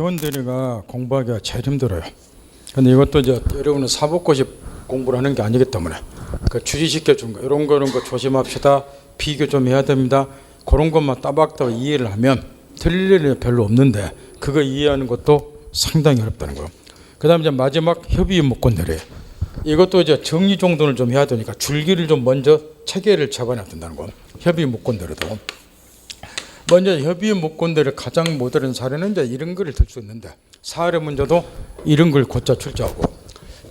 표현들이가 공부하기가 제일 힘들어요. 근데 이것도 이제 여러분은 사법고시 공부를 하는 게 아니기 때문에 그 주지시켜 준 거 이런 거 조심합시다. 비교 좀 해야 됩니다. 그런 것만 따박따박 이해를 하면 틀릴 일이 별로 없는데 그거 이해하는 것도 상당히 어렵다는 거예요. 그다음 이제 마지막 협의 무권들이 이것도 이제 정리 정돈을 좀 해야 되니까 줄기를 좀 먼저 체계를 잡아놔야 된다는 거. 협의 무권들도 먼저 협의 무권들의 가장 모델은 사례는 이제 이런 글을 들 수 있는데 사례 문제도 이런 걸 곧자 출제하고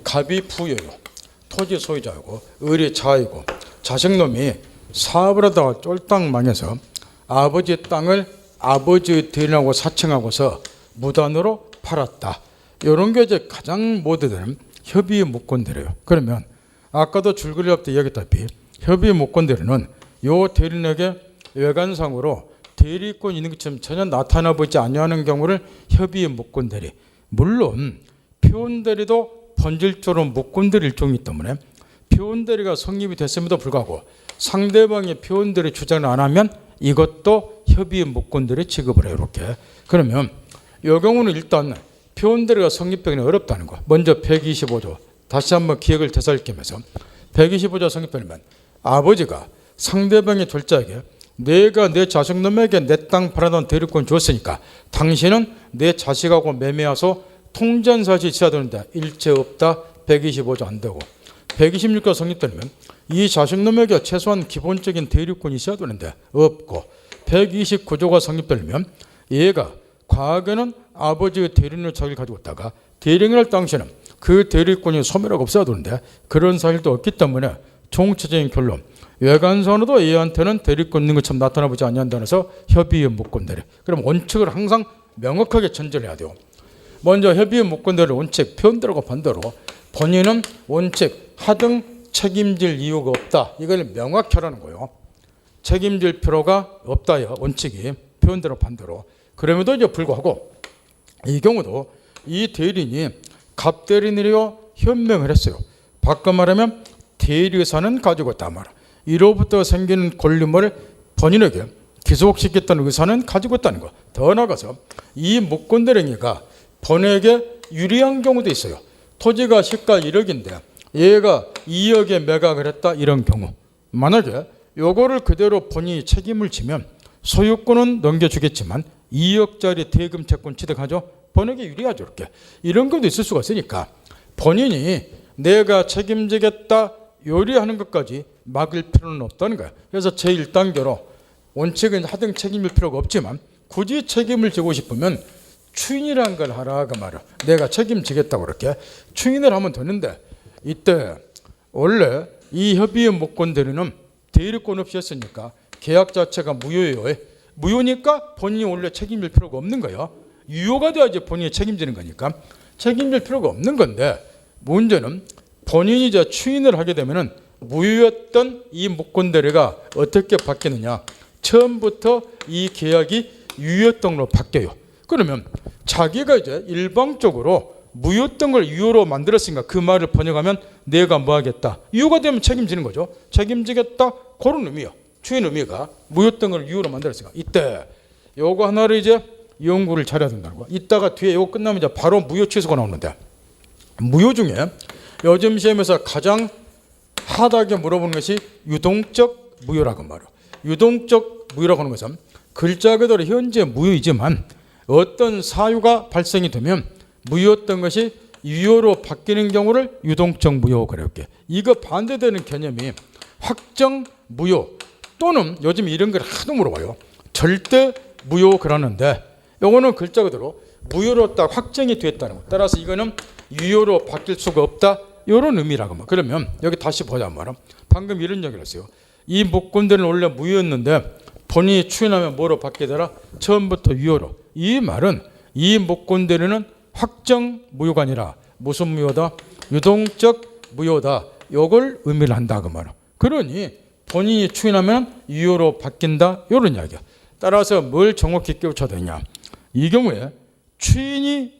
갑이 부여요. 토지 소유자이고 을이 자이고 자식놈이 사업을 하다가 쫄딱 망해서 아버지 땅을 아버지의 대리하고 사칭하고서 무단으로 팔았다. 이런 게 이제 가장 모델은 협의 무권들이에요. 그러면 아까도 줄거리 앞에 이야기했다시피 협의 무권들은 요 대리인에게 외관상으로 대리권 있는 것처럼 전혀 나타나 보이지 않는 경우를 협의 무권대리. 물론 표현대리도 본질적으로 무권대리 일종이기 때문에 표현대리가 성립이 됐음에도 불구하고 상대방의 표현대리 주장을 안 하면 이것도 협의 무권대리 취급을 해요. 이렇게. 그러면 이 경우는 일단 표현대리가 성립되기는 어렵다는 거. 먼저 125조 다시 한번 기억을 되살리면서 125조 성립되면 아버지가 상대방의 졸자에게 내가 내 자식놈에게 내 땅 팔아놓은 대리권 줬으니까 당신은 내 자식하고 매매해서 통전 사실이 있어야 되는데 일체 없다. 125조 안 되고 126조 성립되면 이 자식놈에게 최소한 기본적인 대리권이 있어야 되는데 없고 129조가 성립되면 얘가 과거에는 아버지의 대리인을 자기를 가지고 있다가 대리인을 할 당시에는 그 대리권이 소멸하고 없어야 되는데 그런 사실도 없기 때문에 총체적인 결론 외관상으로도 얘한테는 대리권 있는 것처럼 나타나보지 않는다는 데서 협의의 무권대리. 그럼 원칙을 항상 명확하게 전제를 해야 돼요. 먼저 협의의 무권대리 원칙 표현대로가 반대로 본인은 원칙 하등 책임질 이유가 없다. 이걸 명확히 하라는 거예요. 책임질 필요가 없다요. 원칙이 표현대로 반대로. 그럼에도 이제 불구하고 이 경우도 이 대리인이 갑대리인이요 현명을 했어요. 바꿔 말하면 대리의사는 가지고 있다 말이야. 이로부터 생기는 권리물을 본인에게 기속시켰던 의사는 가지고 있다는 거. 더 나아가서 이 무권대리가 본인에게 유리한 경우도 있어요. 토지가 시가 1억인데 얘가 2억에 매각을 했다. 이런 경우. 만약에 요거를 그대로 본인이 책임을 지면 소유권은 넘겨주겠지만 2억짜리 대금 채권 취득하죠. 본인에게 유리하죠. 이렇게. 이런 것도 있을 수가 있으니까 본인이 내가 책임지겠다 요리하는 것까지 막을 필요는 없다는 거예요. 그래서 제1단계로 원칙은 하등 책임질 필요가 없지만 굳이 책임을 지고 싶으면 추인이라는 걸 하라 그 말이야. 내가 책임지겠다고 그렇게 추인을 하면 되는데 이때 원래 이 협의의 무권대리는 대리권 없이 했으니까 계약 자체가 무효예요. 무효니까 본인이 원래 책임질 필요가 없는 거예요. 유효가 돼야지 본인이 책임지는 거니까 책임질 필요가 없는 건데 문제는 본인이 이제 추인을 하게 되면은 무효였던 이 무권대리가 어떻게 바뀌느냐. 처음부터 이 계약이 유효였던 걸로 바뀌어요. 그러면 자기가 이제 일방적으로 무효였던 걸 유효로 만들었으니까 그 말을 번역하면 내가 뭐 하겠다. 유효가 되면 책임지는 거죠. 책임지겠다. 그런 의미요. 추인 의미가 무효였던 걸 유효로 만들었으니까 이때 요거 하나를 이제 연구를 잘해야 된다는 거야. 이따가 뒤에 요거 끝나면 이제 바로 무효 취소가 나오는데 무효 중에 요즘 시험에서 가장 하다하게 물어보는 것이 유동적 무효라고 말이에요. 유동적 무효라고 하는 것은 글자 그대로 현재 무효이지만 어떤 사유가 발생이 되면 무효였던 것이 유효로 바뀌는 경우를 유동적 무효 그렇게. 이거 반대되는 개념이 확정 무효 또는 요즘 이런 걸 하도 물어봐요. 절대 무효 그러는데 요거는 글자 그대로 무효로 딱 확정이 됐다는 거. 따라서 이거는 유효로 바뀔 수가 없다. 이런 의미라고. 그러면 여기 다시 보자 말아. 방금 이런 얘기를 했어요. 이 무권대리는 원래 무효였는데 본인이 추인하면 뭐로 바뀌게 되라? 처음부터 유효로. 이 말은 이 무권대리는 확정 무효가 아니라 무슨 무효다? 유동적 무효다. 이걸 의미를 한다 그 말이야. 그러니 본인이 추인하면 유효로 바뀐다. 이런 이야기야. 따라서 뭘 정확히 깨우쳐야 되냐. 이 경우에 추인이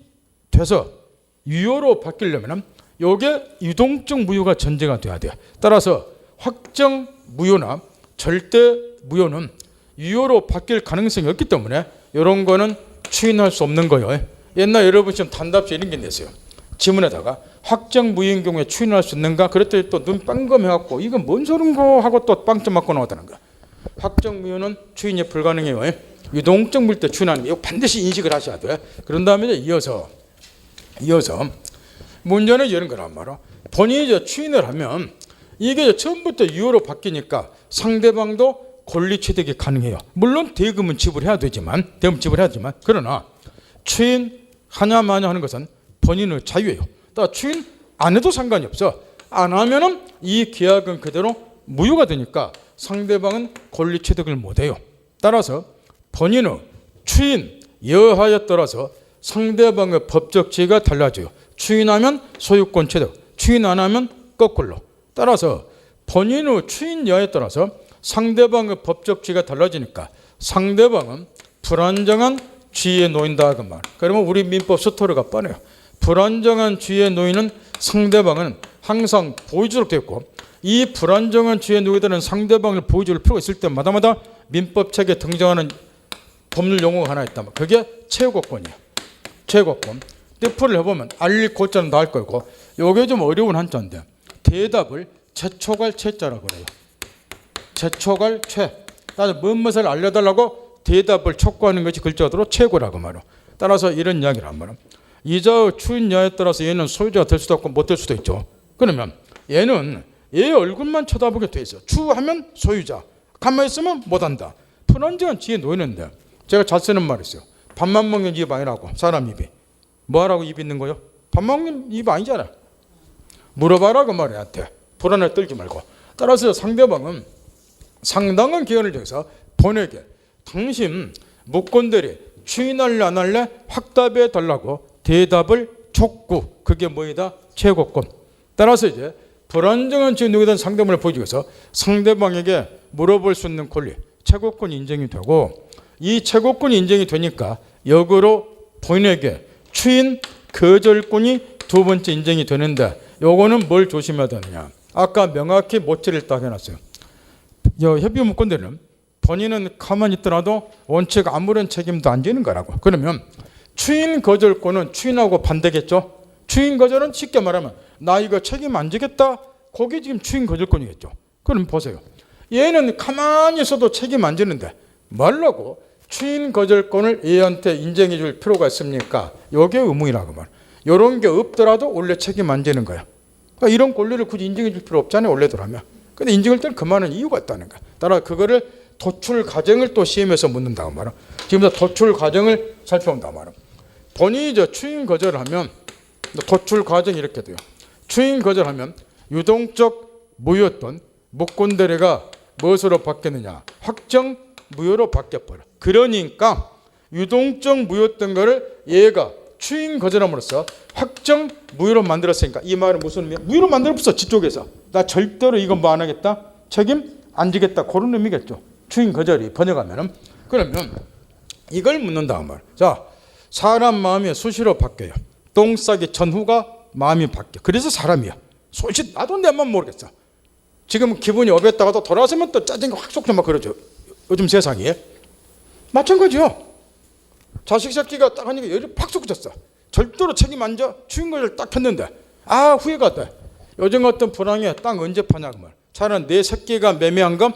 돼서 유효로 바뀌려면 이게 유동적 무효가 전제가 돼야 돼요. 따라서 확정 무효나 절대 무효는 유효로 바뀔 가능성이 없기 때문에 이런 거는 추인할 수 없는 거예요. 옛날 여러분 지금 단답시 이런 게 냈어요. 지문에다가 확정무효인 경우에 추인할 수 있는가? 그랬더니 또 눈 빵검해갖고 이건 뭔 소린가 하고 또 빵점 맞고 나오다는 거야. 확정무효는 추인이 불가능해요. 유동적 물때 추인하는 게 이거 반드시 인식을 하셔야 돼. 그런 다음에 이어서 문제는 이런 거란 말이야. 본인이 추인을 하면 이게 처음부터 유효로 바뀌니까 상대방도 권리 취득이 가능해요. 물론 대금은 지불해야 되지만 그러나 추인 하냐 마냐 하는 것은 본인의 자유예요. 추인 안 해도 상관이 없어. 안 하면은 이 계약은 그대로 무효가 되니까 상대방은 권리 취득을 못해요. 따라서 본인의 추인 여하에 따라서 상대방의 법적 지위가 달라져요. 추인하면 소유권 취득, 추인 안 하면 거꾸로. 따라서 본인의 추인 여하에 따라서 상대방의 법적 지위가 달라지니까 상대방은 불안정한 지위에 놓인다 그 말. 그러면 우리 민법 스토리가 뻔해요. 불안정한 지위에 놓이는 상대방은 항상 보호해주도록 되어 있고, 이 불안정한 지위에 놓이게 되는 상대방을 보호해줄 필요가 있을 때마다 민법책에 등장하는 법률 용어가 하나 있다. 그게 최고권이에요. 최고권. 뜻풀을 해보면 알릴 고자는 나을 거고, 요게 좀 어려운 한자인데 대답을 채촉할 채자라고 그래요. 채촉할 채. 따라서 무엇을 알려달라고 대답을 촉구하는 것이 글자대로 최고라고 말이에요. 따라서 이런 이야기를 한 말은 이자의 추인 여하에 따라서 얘는 소유자가 될 수도 없고 못 될 수도 있죠. 그러면 얘는 얘 얼굴만 쳐다보게 돼 있어. 추하면 소유자, 가만히 있으면 못한다. 불안정한 지위에 놓이는데 제가 잘 쓰는 말이 있어요. 밥만 먹는 입 아니라고. 사람 입이 뭐하라고 입 있는 거요? 밥 먹는 입 아니잖아. 물어봐라고 말해한테. 불안에 떨지 말고. 따라서 상대방은 상당한 기간을 통해서 본에게 당신 무권들이 추인할래 안 할래 확답해 달라고 대답을 촉구. 그게 뭐이다? 최고권. 따라서 이제 불안정한 지위에 놓이게 된 상대방을 보여주기 위해서 상대방에게 물어볼 수 있는 권리, 최고권이 인정이 되고, 이 최고권이 인정이 되니까 역으로 본인에게 추인 거절권이 두 번째 인정이 되는데, 요거는 뭘 조심해야 되느냐. 아까 명확히 모티를 딱 해놨어요. 협의 무권들은 본인은 가만히 있더라도 원칙 아무런 책임도 안 지는 거라고. 그러면 추인 거절권은 추인하고 반대겠죠. 추인 거절은 쉽게 말하면 나 이거 책임 안 지겠다. 그게 지금 추인 거절권이겠죠. 그럼 보세요. 얘는 가만히 있어도 책임 안 지는데 말라고 추인 거절권을 얘한테 인정해 줄 필요가 있습니까? 이게 의무이라고 말. 이런 게 없더라도 원래 책임 안 지는 거야. 그러니까 이런 권리를 굳이 인정해 줄 필요 없잖아요. 원래대로라면. 근데 인정할 때는 그만한 이유가 있다는 거야. 따라 그거를 도출 과정을 또 시험에서 묻는다고 말이야. 지금 도출 과정을 살펴본다고 말이야. 본인이 추인 거절을 하면 도출 과정이 이렇게 돼요. 추인 거절하면 유동적 무효였던 무권대리가 무엇으로 바뀌느냐? 확정 무효로 바뀌어버려. 그러니까 유동적 무효였던 거를 얘가 추인 거절함으로써 확정 무효로 만들었으니까 이 말은 무슨 의미야? 무효로 만들었어. 지쪽에서. 나 절대로 이거 뭐 안 하겠다. 책임 안 지겠다. 그런 의미겠죠. 추인 거절이 번역하면은. 그러면 이걸 묻는다 말. 자, 사람 마음이 수시로 바뀌어요. 똥 싸기 전후가 마음이 바뀌어. 그래서 사람이야. 솔직히 나도 내 맘 모르겠어. 지금 기분이 업했다가도 돌아서면 또 짜증이 확 쏟죠. 막 그러죠. 요즘 세상에. 마찬가지요. 자식 새끼가 딱 하니까 열이 팍 쏟아졌어. 절대로 책임 안 져. 추인 거절 딱 했는데 후회가 돼. 요즘 같은 불황에 땅 언제 파냐 그 말. 차라리 내 새끼가 매매한 건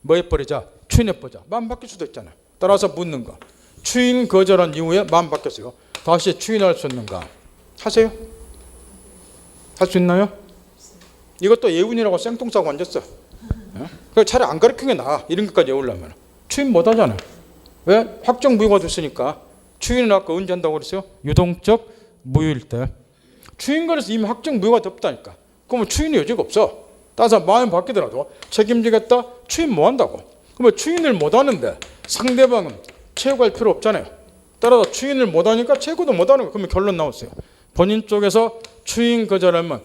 뭐 해버리자. 추인해보자. 마음 바뀔 수도 있잖아. 따라서 묻는 거. 추인 거절한 이후에 마음 바뀌었어요. 다시 추인할 수 있는가? 하세요? 할 수 있나요? 이것도 예운이라고 생뚱싸고 앉았어. 그러니까 차라리 안 가르치는 게 나아. 이런 것까지 외우려면. 추인 못 하잖아. 왜? 확정 무효가 됐으니까. 추인은 아까 언제 한다고 그랬어요? 유동적 무효일 때. 추인 거에서 이미 확정 무효가 됐다니까. 그러면 추인의 여지가 없어. 따라서 마음이 바뀌더라도 책임지겠다? 추인 못 한다고. 그러면 추인을 못 하는데 상대방은 최고할 필요 없잖아요. 따라서 추인을 못 하니까 최고도 못 하는 거. 그러면 결론 나왔어요. 본인 쪽에서 추인 거절하면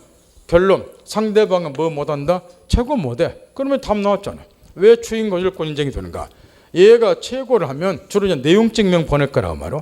결론 상대방은 뭐 못한다? 최고 못해. 그러면 답 나왔잖아. 왜 추인 거절권 인정이 되는가? 얘가 최고를 하면 주로 이제 내용 증명 보낼 거라고 말이야.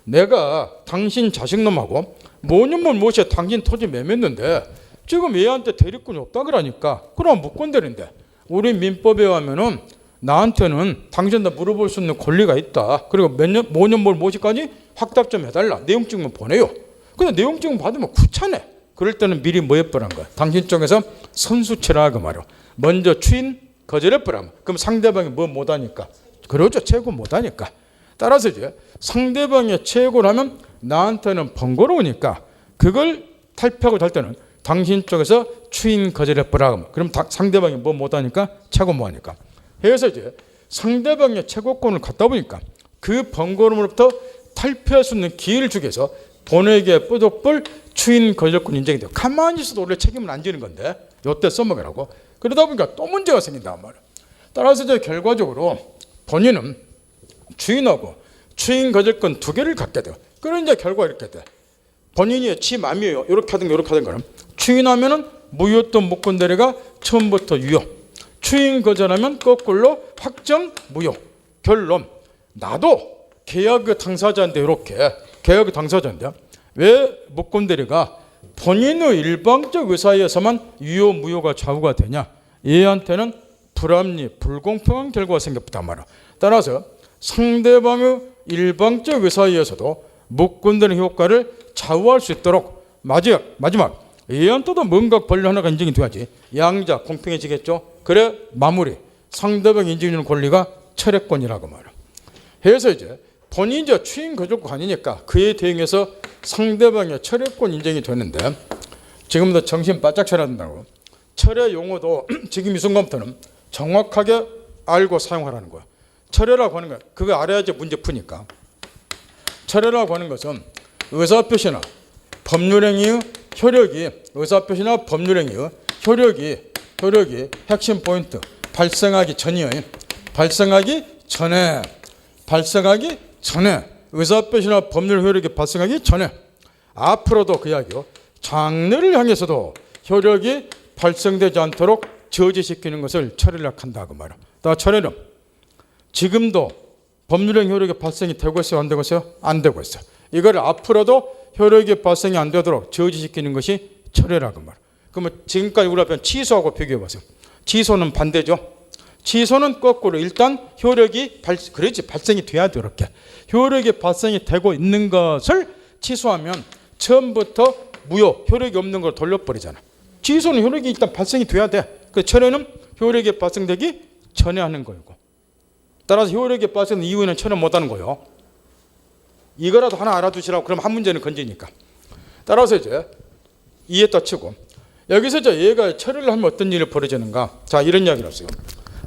내가 당신 자식놈하고 뭐년만 무엇이야 당신 토지 매매했는데 지금 얘한테 대리권이 없다 그러니까 그럼 무권대리인데 우리 민법에 하면은 나한테는 당신한테 물어볼 수 있는 권리가 있다. 그리고 몇 년, 뭐년 뭘 무엇이까지 확답 좀 해달라. 내용증만 보내요. 근데 내용증 받으면 귀찮네. 그럴 때는 미리 뭐 해버란 거야. 당신 쪽에서 선수치라 그 말이야. 먼저 추인 거절해버라면 그럼 상대방이 뭐 못하니까. 그러죠. 최고 못하니까. 따라서 이제 상대방이 최고라면 나한테는 번거로우니까 그걸 탈피하고 할 때는 당신 쪽에서 추인 거절해버라. 그럼 상대방이 뭐 못하니까 최고 뭐하니까. 그래서 이제 상대방의 최고권을 갖다 보니까 그 번거로움으로부터 탈피할 수 있는 기회를 주기 위해서 본회의에 뿌덕불 추인 거절권 인정이 돼요. 가만히 있어도 원래 책임을 안 지는 건데 이때 써먹으라고. 그러다 보니까 또 문제가 생긴단 말이에요. 따라서 이제 결과적으로 본인은 추인하고 추인 거절권 두 개를 갖게 돼요. 그런 이제 결과 이렇게 돼. 본인이 지 맘이에요. 이렇게 하든 이렇게 하든 거는 추인하면은 무효였던 목권대리가 처음부터 유효. 추인 거절하면 거꾸로 확정 무효. 결론. 나도 계약의 당사자인데 이렇게 계약의 당사자인데 왜 목권대리가 본인의 일방적 의사에 의해서만 유효 무효가 좌우가 되냐? 얘한테는 불합리 불공평한 결과가 생겼단 말이야. 따라서 상대방의 일방적 의사에 의해서도 목권대리 효과를 좌우할 수 있도록 마지막 얘한테도 뭔가 권리 하나가 인정이 돼야지 양자 공평해지겠죠. 그래 마무리 상대방 인정해주는 권리가 철회권이라고 말이야. 그래서 이제 본인이 이제 추인 거절권 아니니까 그에 대응해서 상대방의 철회권 인정이 되는데 지금부터 정신 바짝 차려야 된다고. 철회 용어도 지금 이 순간부터는 정확하게 알고 사용하라는 거야. 철회라고 하는 거야. 그거 알아야지 문제 푸니까. 철회라고 하는 것은 의사표시나 법률행위의 효력이 의사표시나 법률행위의 효력이 핵심 포인트 발생하기 전이에요. 발생하기 전에 의사표시나 법률 효력이 발생하기 전에 앞으로도 그 이야기요. 장래를 향해서도 효력이 발생되지 않도록 저지시키는 것을 철회를 한다 그 말이야. 또 철회는 지금도 법률행 효력이 발생이 되고 있어요? 안 되고 있어요? 안 되고 있어요. 이걸 앞으로도 효력이 발생이 안 되도록 저지시키는 것이 철회라고 말이야. 그러면 지금까지 우리 앞에 취소하고 비교해 보세요. 취소는 반대죠. 취소는 거꾸로 일단 효력이 발생이 돼야 돼. 이렇게 효력이 발생이 되고 있는 것을 취소하면 처음부터 무효 효력이 없는 걸 돌려버리잖아. 취소는 효력이 일단 발생이 돼야 돼. 그 철회는 효력이 발생되기 전에 하는 거고. 따라서 효력이 발생된 이후에는 철회 못하는 거예요. 이거라도 하나 알아두시라고. 그럼 한 문제는 건지니까. 따라서 이제 이해다 치고 여기서 이제 얘가 철회를 하면 어떤 일이 벌어지는가. 자 이런 이야기를 했어요.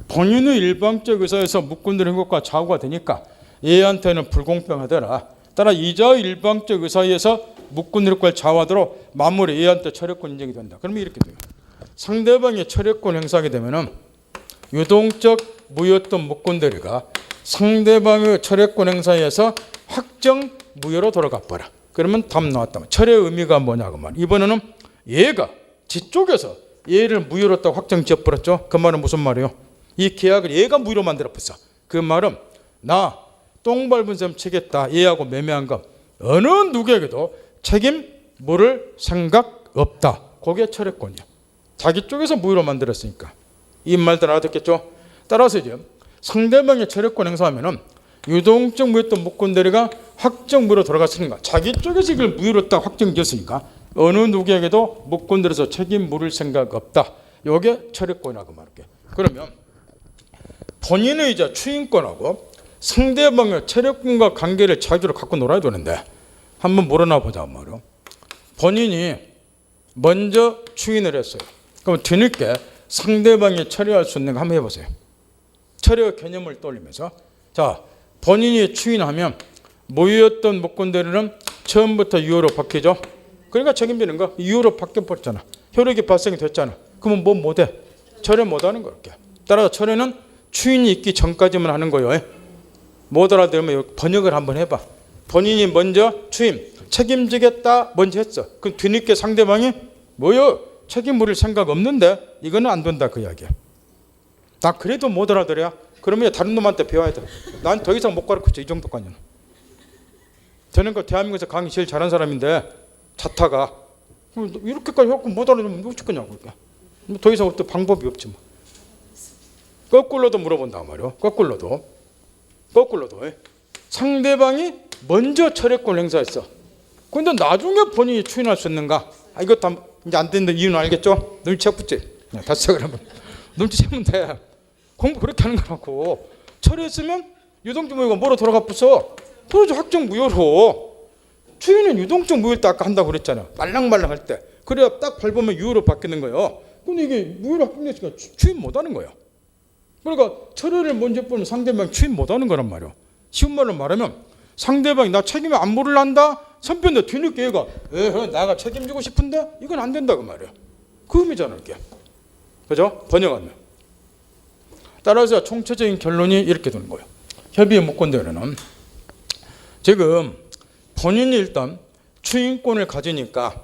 본인의 일방적 의사에서 묶음되는 행복과 좌우가 되니까 얘한테는 불공평하더라. 따라 이자의 일방적 의사에서 묶음되는 것과 좌우하도록 마무리 얘한테 철회권 인정이 된다. 그러면 이렇게 돼요. 상대방이 철회권 행사하게 되면은 유동적 무효였던 묶음대리가 상대방의 철회권 행사에서 확정 무효로 돌아가 버려. 그러면 답 나왔다. 철회의 의미가 뭐냐고 말. 이번에는 얘가 지쪽에서 얘를 무효로 했다고 확정 지어버렸죠. 그 말은 무슨 말이에요? 이 계약을 얘가 무효로 만들어버렸어. 그 말은 나 똥 밟은 셈 치겠다. 얘하고 매매한 거 어느 누구에게도 책임 물을 생각 없다. 그게 철회권이야. 자기 쪽에서 무효로 만들었으니까. 이 말들 알아듣겠죠? 따라서 이제 상대방의 철회권 행사하면은 유동적 무효였던 목권대리가 확정 무효로 돌아갔으니까 자기 쪽에서 이걸 무효로 했다고 확정지었으니까 어느 누구에게도 목권대리에서 책임 물을 생각 없다. 이게 철회권이라고 말할게. 그러면 본인의 이제 추인권하고 상대방의 철회권과 관계를 자기로 갖고 놀아야 되는데 한번 몰아나 보자 말이요. 본인이 먼저 추인을 했어요. 그럼 뒤늦게 상대방이 철회할 수 있는 거 한번 해보세요. 철회의 개념을 떠올리면서 자 본인이 추인하면 무효였던 목권대리는 처음부터 유효로 바뀌죠. 그러니까 책임지는 거 유효로 바뀌어버렸잖아. 효력이 발생이 됐잖아. 그러면 뭐 못해? 철회 못하는 거 이렇게. 따라서 철회는 추인이 있기 전까지만 하는 거예요. 못 알아들으면 번역을 한번 해봐. 본인이 먼저 추임 책임지겠다 먼저 했어. 그럼 뒤늦게 상대방이 뭐요? 책임 물을 생각 없는데 이거는 안 된다 그 이야기야. 나 그래도 못 알아들어야 그러면 다른 놈한테 배워야 돼. 난 더 이상 못 가르쳐줘. 이 정도까지는. 저는 그 대한민국에서 강의 제일 잘한 사람인데 자타가 이렇게까지 해갖고 못 알아들으면 어쩔 거냐고. 더 이상 어떤 방법이 없지 뭐. 거꾸로도 물어본단 말이야. 거꾸로도 상대방이 먼저 철회권을 행사했어. 근데 나중에 본인이 추인할 수 있는가? 이것도 이제 안 되는데 이유는 알겠죠? 눈치 붙지? 다시 그러면 눈치 채면 돼. 공부 그렇게 하는 거라고. 철회했으면 유동적 무효가 뭐로 돌아가 붙어? 도저히 확정 무효로. 추인은 유동적 무효일 때 아까 한다고 그랬잖아. 말랑말랑할 때. 그래야 딱 밟으면 유효로 바뀌는 거예요. 근데 이게 무효로 바뀌니까 추인 못하는 거예요. 그러니까 철회를 먼저 보면 상대방 추인 못하는 거란 말이야. 쉬운 말로 말하면 상대방이 나 책임을 안 물을란다. 선변대 뒤늦게 얘가 나가 책임지고 싶은데 이건 안 된다 그 말이야. 그 의미잖아 이게. 그죠? 번역하면. 따라서 총체적인 결론이 이렇게 되는 거예요. 협의의 무권대로는 지금 본인이 일단 추인권을 가지니까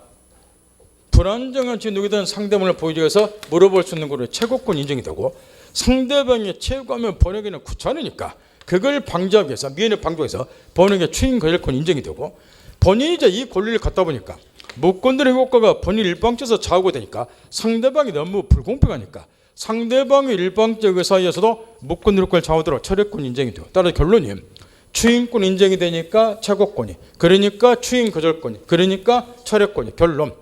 불안정한 진흙이든 상대방을 보이기 위해서 물어볼 수 있는 거로 최고권 인정이 되고 상대방이 최고하면 번역에는 귀찮으니까 그걸 방지하기 위해서 미연을 방지하기 위해서 번역의 추인 거절권 인정이 되고 본인이 이제 이 권리를 갖다 보니까 무권들의 효과가 본인 일방적에서 좌우가 되니까 상대방이 너무 불공평하니까 상대방의 일방적 의사에서도 무권들 효과를 좌우하도록 철회권 인정이 돼요. 따라서 결론이 추인권 인정이 되니까 최고권이 그러니까 추인 거절권이 그러니까 철회권이 결론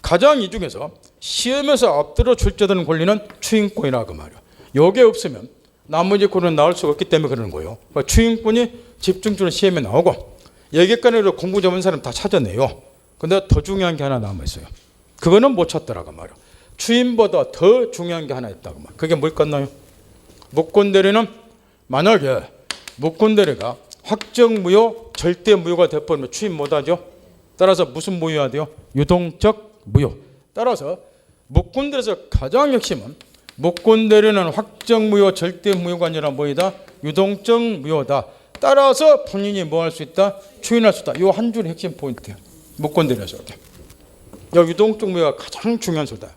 가장 이 중에서 시험에서 앞들어 출제되는 권리는 추인권이라고 말이야. 요게 없으면 나머지 권리는 나올 수가 없기 때문에 그러는 거예요. 그러니까 추인권이 집중적으로 시험에 나오고 여기까지로 공부 전문 사람 다 찾아내요. 근데 더 중요한 게 하나 남아있어요. 그거는 못 찾더라고 말이야. 추인보다 더 중요한 게 하나 있다고 말이야. 그게 뭘 같나요? 무권대리는 만약에 무권대리가 확정무효, 절대무효가 돼버리면 추인 못하죠. 따라서 무슨 무효해야 돼요? 유동적 무효. 따라서 무권대리에서 가장 핵심은 무권대리는 확정무효, 절대무효가 아니라 뭐이다? 유동적 무효다. 따라서 본인이 뭐 할 수 있다? 추인할 수 있다. 이 한 줄의 핵심 포인트예요. 무권대리에서. 여기 유동적 무효가 가장 중요한 소다.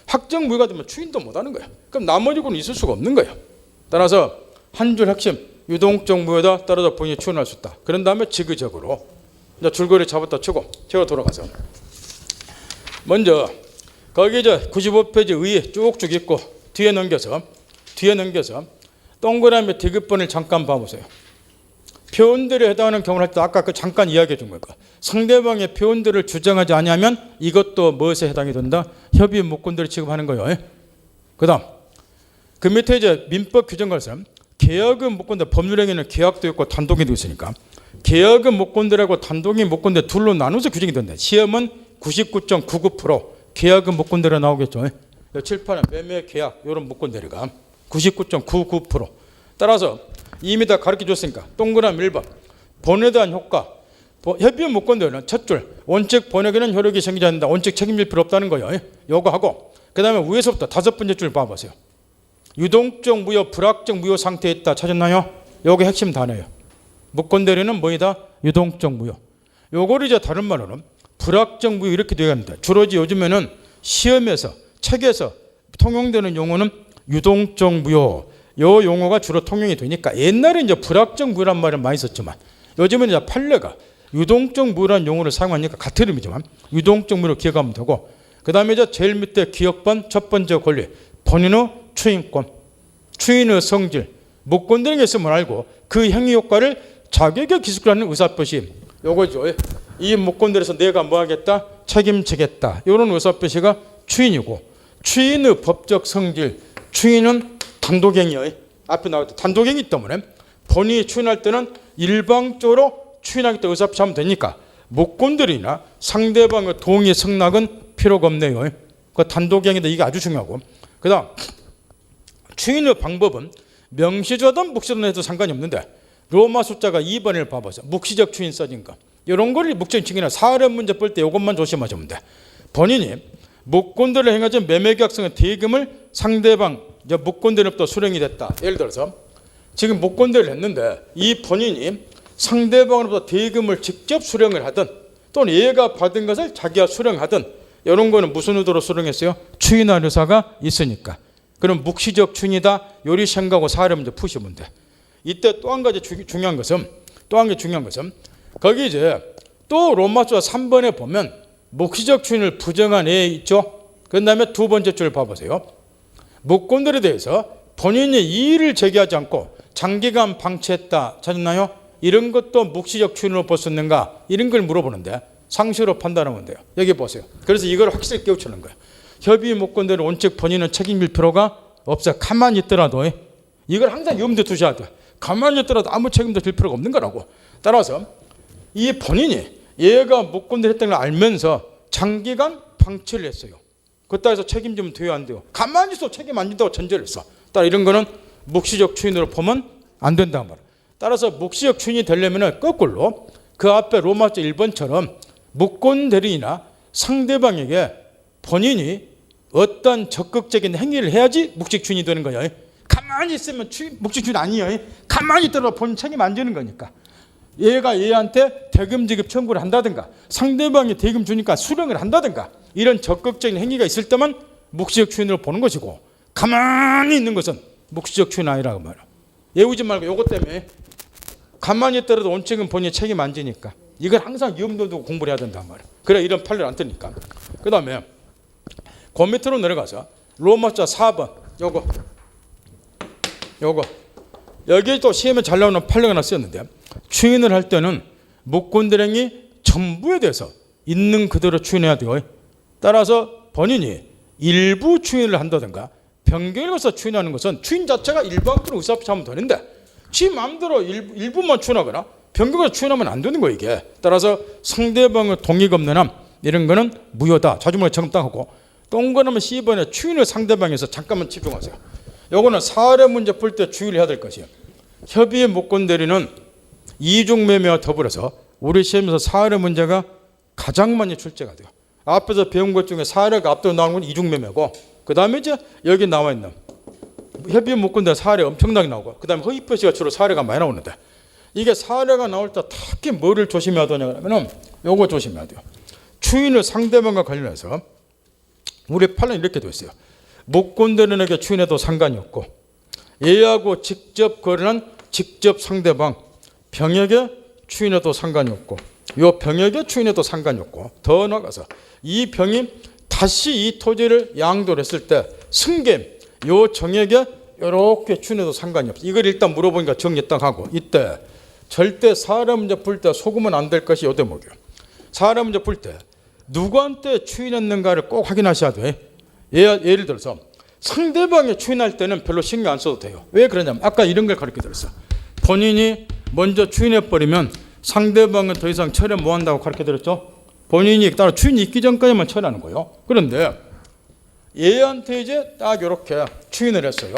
확정무효가 되면 추인도 못하는 거야. 그럼 나머지 건 있을 수가 없는 거야. 따라서 한 줄 핵심 유동적 무효다. 따라서 본인이 추인할 수 있다. 그런 다음에 지그적으로 이제 줄거리 잡았다 치고 제가 돌아가서 먼저 거기 이제 95페이지 의의 쭉쭉 있고 뒤에 넘겨서 동그라미 디귿번을 잠깐 봐보세요. 표현들에 해당하는 경우를 할 때 아까 그 잠깐 이야기해 준 거니까 상대방의 표현들을 주장하지 않으면 이것도 무엇에 해당이 된다? 협의 무권들을 취급하는 거예요. 그 다음 그 밑에 이제 민법 규정 관점 계약은 무권들 법률행위는 계약도 있고 단독에도 있으니까 계약은 무권들하고 단독이 무권들 둘로 나눠서 규정이 된다. 시험은 99.99% 계약은 무권들에 나오겠죠. 칠판은 매매 계약 이런 무권들이가 99.99% 따라서 이미 다 가르쳐 줬으니까 동그라미 1번 번에 대한 효과 협의 무권들은 첫 줄 원칙 번역에는 효력이 생기지 않는다. 원칙 책임질 필요 없다는 거예요. 요거 하고 그 다음에 위에서부터 다섯 번째 줄 봐보세요. 유동적 무효 불확정 무효 상태에 있다. 찾았나요? 요게 핵심 단어예요. 무권대리는 뭐이다? 유동적 무효. 요거를 이제 다른 말로는 불확정 무효 이렇게 되어 있는데 주로 이제 요즘에는 시험에서 책에서 통용되는 용어는 유동적 무효. 요 용어가 주로 통용이 되니까 옛날에 이제 불확정 무효란 말을 많이 썼지만 요즘은 이제 판례가 유동적 무효라는 용어를 사용하니까 같은 의미지만 유동적 무효로 기억하면 되고 그 다음에 이제 제일 밑에 기억번 첫 번째 권리 본인의 추인권, 추인의 성질, 무권대리에 있으면 알고 그 행위 효과를 자격의 기술하는 의사표시 요거죠. 이 무권대리에서 내가 뭐 하겠다? 책임지겠다. 이런 의사표시가 추인이고 추인의 법적 성질, 추인은 단독행위예요. 앞에 나왔던 단독행위 때문에 본인이 추인할 때는 일방적으로 추인하겠다 의사표시하면 되니까 무권대리나 상대방의 동의 승낙은 필요가 없네요. 그 단독행위다 이게 아주 중요하고 그 다음 추인의 방법은 명시조든 묵시조든 해도 상관이 없는데 로마 숫자가 2번을 봐보세요. 묵시적 추인 써진 거 이런 걸 묵시적 추인이나 사례 문제 볼 때 이것만 조심하시면 돼. 본인이 무권대리를 행하지 매매계약성의 대금을 상대방 무권대리로부터 수령이 됐다. 예를 들어서 지금 무권대리를 했는데 이 본인이 상대방으로부터 대금을 직접 수령을 하든 또는 얘가 받은 것을 자기가 수령하든 이런 거는 무슨 의도로 수령했어요? 추인할 의사가 있으니까. 그럼 묵시적 추인이다. 요리 생각하고 사례 문제 푸시면 돼. 이때 또 한 가지 중요한 것은 거기 이제 또 로마서 3번에 보면 묵시적 추인을 부정한 애 있죠. 그 다음에 두 번째 줄 봐보세요. 무권들에 대해서 본인이 이의를 제기하지 않고 장기간 방치했다. 찾았나요? 이런 것도 묵시적 추인으로 볼 수 있는가? 이런 걸 물어보는데 상식으로 판단하면 돼요. 여기 보세요. 그래서 이걸 확실히 깨우치는 거예요. 협의 목권대로 원칙 본인은 책임질 필요가 없어요. 가만히 있더라도 이걸 항상 염두에 두셔야 돼요. 가만히 있더라도 아무 책임도 질 필요가 없는 거라고. 따라서 이 본인이 얘가 목권대로 했다는 걸 알면서 장기간 방치를 했어요. 그따 해서 책임지면 돼요, 안 돼요? 가만히 있어 책임 안 진다고 전제를 했어. 따라 이런 거는 묵시적 추인으로 보면 안 된다는 말이에요. 따라서 묵시적 추인이 되려면 거꾸로 그 앞에 로마서 1번처럼 목권대리인이나 상대방에게 본인이 어떤 적극적인 행위를 해야지 묵시적 추인이 되는 거예요. 가만히 있으면 묵시적 추인 아니에요. 가만히 있더라도 본인 책임 안 지는 거니까. 얘가 얘한테 대금 지급 청구를 한다든가 상대방이 대금 주니까 수령을 한다든가 이런 적극적인 행위가 있을 때만 묵시적 추인으로 보는 것이고 가만히 있는 것은 묵시적 추인 아니라고 말이야. 외우지 말고 요것 때문에 가만히 있더라도 원칙은 본인이 책임 안 지니까 이걸 항상 염두에 두고 공부를 해야 된단 말이야. 그래 이런 판례를 안 뜨니까. 그 다음에 그 밑으로 내려가서 로마서 4번 요거 여기 또 시험에 잘 나오는 판례가 하나 쓰였는데 추인을 할 때는 목권대행이 전부에 대해서 있는 그대로 추인해야 돼요. 따라서 본인이 일부 추인을 한다든가 변경을 해서 추인하는 것은 추인 자체가 일방적으로 의사표시하면 되는데 지 마음대로 일부만 추인하거나 변경해서 추인하면 안 되는 거예요 이게. 따라서 상대방의 동의가 없는 한 이런 거는 무효다. 자주문에 정당하고 동그라미 C번에 추인을 상대방에서 잠깐만 집중하세요. 요거는 사례 문제 풀 때 주의를 해야 될 것이에요. 협의의 목권대리는 이중매매와 더불어서 우리 시험에서 사례 문제가 가장 많이 출제가 돼요. 앞에서 배운 것 중에 사례가 앞으로 나오는 건 이중매매고 그 다음에 이제 여기 나와 있는 협의의 목권대리 사례 엄청나게 나오고 그 다음에 허위표시가 주로 사례가 많이 나오는데 이게 사례가 나올 때 특히 뭐를 조심해야 되냐 그러면 요거 조심해야 돼요. 추인을 상대방과 관련해서 우리 판례는 이렇게 되어 있어요. 목권대리인에게 추인해도 상관이 없고 얘하고 직접 거래한 직접 상대방 병에게 추인해도 상관이 없고 요 병에게 추인해도 상관이 없고 더 나아가서 이 병이 다시 이 토지를 양도를 했을 때 승계 요 정에게 이렇게 추인해도 상관이 없어. 이걸 일단 물어보니까 정리 딱 하고 이때 절대 사례 문제 풀 때 속으면 안 될 것이 요 대목이에요. 사례 문제 풀 때 누구한테 추인했는가를 꼭 확인하셔야 돼. 예를 들어서 상대방이 추인할 때는 별로 신경 안 써도 돼요. 왜 그러냐면 아까 이런 걸 가르쳐 드렸어. 본인이 먼저 추인해버리면 상대방은 더 이상 처리 못 한다고 가르쳐 드렸죠. 본인이 따로 추인이 있기 전까지만 처리하는 거예요. 그런데 얘한테 이제 딱 이렇게 추인을 했어요.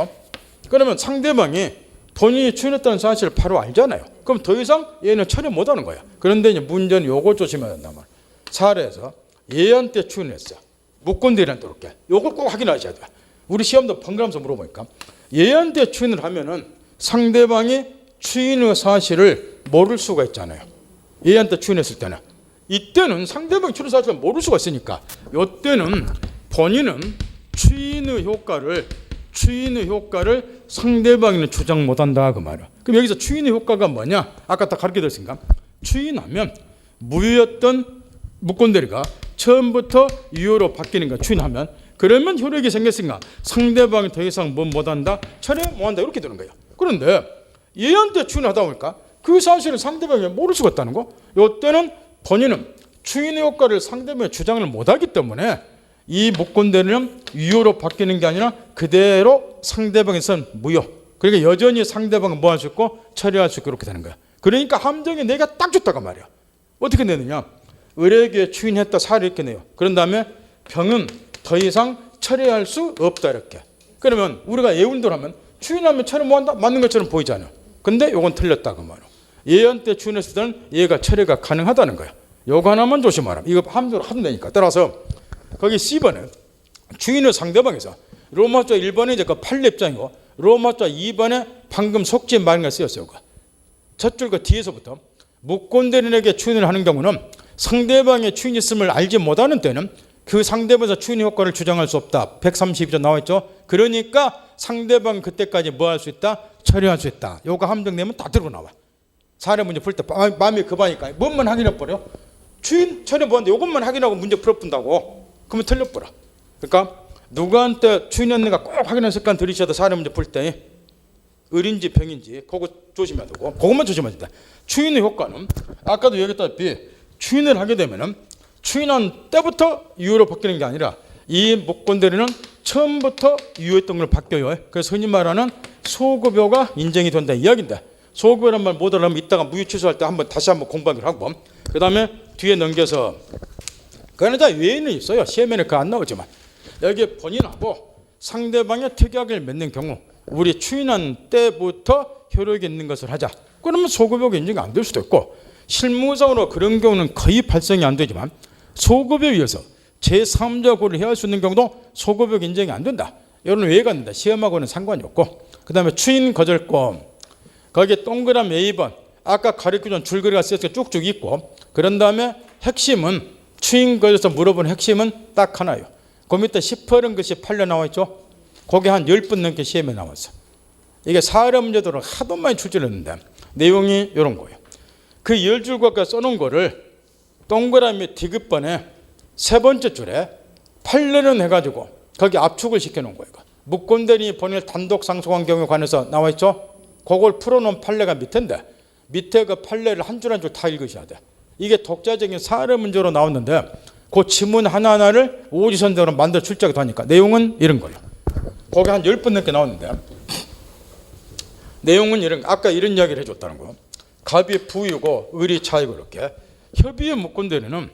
그러면 상대방이 본인이 추인했다는 사실을 바로 알잖아요. 그럼 더 이상 얘는 처리 못 하는 거야. 그런데 이제 문제는 요거 조심해야 된단 말이야. 사례에서 얘한테 추인을 했어요. 목권대리한테 이렇게. 요걸 꼭 확인하셔야 돼요. 우리 시험도 번갈아가면서 물어보니까 얘한테 추인을 하면은 상대방이 추인의 사실을 모를 수가 있잖아요. 얘한테 추인했을 때는 이때는 상대방이 추인 사실을 모를 수가 있으니까 이때는 본인은 추인의 효과를 상대방이는 주장 못한다 그 말이야. 그럼 여기서 추인의 효과가 뭐냐? 아까 다 가르쳐 드렸으니까 추인하면 무효였던 목권대리가 처음부터 유효로 바뀌는 거야. 추인하면 그러면 효력이 생겼으니까 상대방이 더 이상 뭐 못한다 처리 못한다 이렇게 되는 거예요. 그런데 얘한테 추인하다 보니까 그 사실을 상대방이 모를 수가 있다는 거. 이때는 본인은 추인의 효과를 상대방이 주장을 못하기 때문에 이 목권대리는 유효로 바뀌는 게 아니라 그대로 상대방에서는 무효. 그러니까 여전히 상대방은 뭐 할 수 있고 처리할 수 있고 그렇게 되는 거야. 그러니까 함정이 내가 딱 줬다가 말이야. 어떻게 내느냐? 의뢰에게 추인했다 사례 이렇게 내요. 그런 다음에 병은 더 이상 처리할 수 없다 이렇게. 그러면 우리가 예운대로 하면 추인하면 처리 못한다 맞는 것처럼 보이잖아요. 근데 요건 틀렸다 그 말이야. 얘한테 추인했을 때는 얘가 처리가 가능하다는 거야. 요거 하나만 조심하라. 이거 함정으로 하면 되니까. 따라서 거기 C번에 추인의 상대방에서 로마자 1번에 이제 그 판례 입장이고 로마자 2번에 방금 속지에 말인 게 쓰였어요. 첫줄 그 뒤에서부터 목권대리인에게 추인을 하는 경우는 상대방의 추인이 있음을 알지 못하는 때는 그 상대방에서 추인 효과를 주장할 수 없다. 132조 나와 있죠. 그러니까 상대방 그때까지 뭐 할 수 있다? 처리할 수 있다. 요거 함정내면 다 들고 나와. 사례 문제 풀 때 마음이 급하니까 뭔만 확인해버려. 추인 처리 뭐하는데 요것만 확인하고 문제 풀어푼다고. 그러면 틀려버려. 그러니까 누구한테 추인했는가 꼭 확인하는 습관 들이셔도 사례 문제 풀 때 을인지 병인지 그거 조심해야 되고 그것만 조심해야 된다. 추인의 효과는 아까도 얘기했다시피 추인을 하게 되면은 추인한 때부터 유효로 바뀌는 게 아니라 이 목권대리는 처음부터 유효했던 걸 바뀌어요. 그래서 흔히 말하는 소급효가 인정이 된다 이야기인데 소급효란 말 못 알아면 이따가 무효 취소할 때 다시 한번 공부하기로 하고 그 다음에 뒤에 넘겨서 그러나 외에는 있어요. 시험에는 그거 안 나오지만 여기에 본인하고 상대방의 특약을 맺는 경우 우리 추인한 때부터 효력이 있는 것을 하자. 그러면 소급효가 인정이 안 될 수도 있고 실무상으로 그런 경우는 거의 발생이 안 되지만 소급효에 의해서 제3자 고를 해야 할 수 있는 경우도 소급효 인정이 안 된다. 이런 외가 된다. 시험하고는 상관이 없고 그 다음에 추인 거절권 거기에 동그라미 A번 아까 가르쳐준 줄거리가 쓰여서 쭉쭉 있고 그런 다음에 핵심은 추인 거절에서 물어보는 핵심은 딱 하나예요. 그 밑에 시퍼런 것이 팔려 나와 있죠. 거기 한 10분 넘게 시험에 나왔어. 이게 사례 문제도를 하도 많이 출제했는데 내용이 이런 거예요. 그 10줄 가까이 써놓은 거를 동그라미 디귿번에 세 번째 줄에 판례는 해가지고 거기 압축을 시켜놓은 거예요. 묵건대리 본인을 단독 상속한 경우에 관해서 나와 있죠. 그걸 풀어놓은 판례가 밑인데 밑에 그 판례를 한 줄 한 줄 다 읽으셔야 돼. 이게 독자적인 사례 문제로 나왔는데 그 지문 하나하나를 오지선대로 만들어 출제하기도 하니까 내용은 이런 거예요. 거기 한 10분 넘게 나왔는데 내용은 이런 아까 이런 이야기를 해줬다는 거예요. 갑이 부이고 을이 차이고 이렇게 협의의 묵건대리는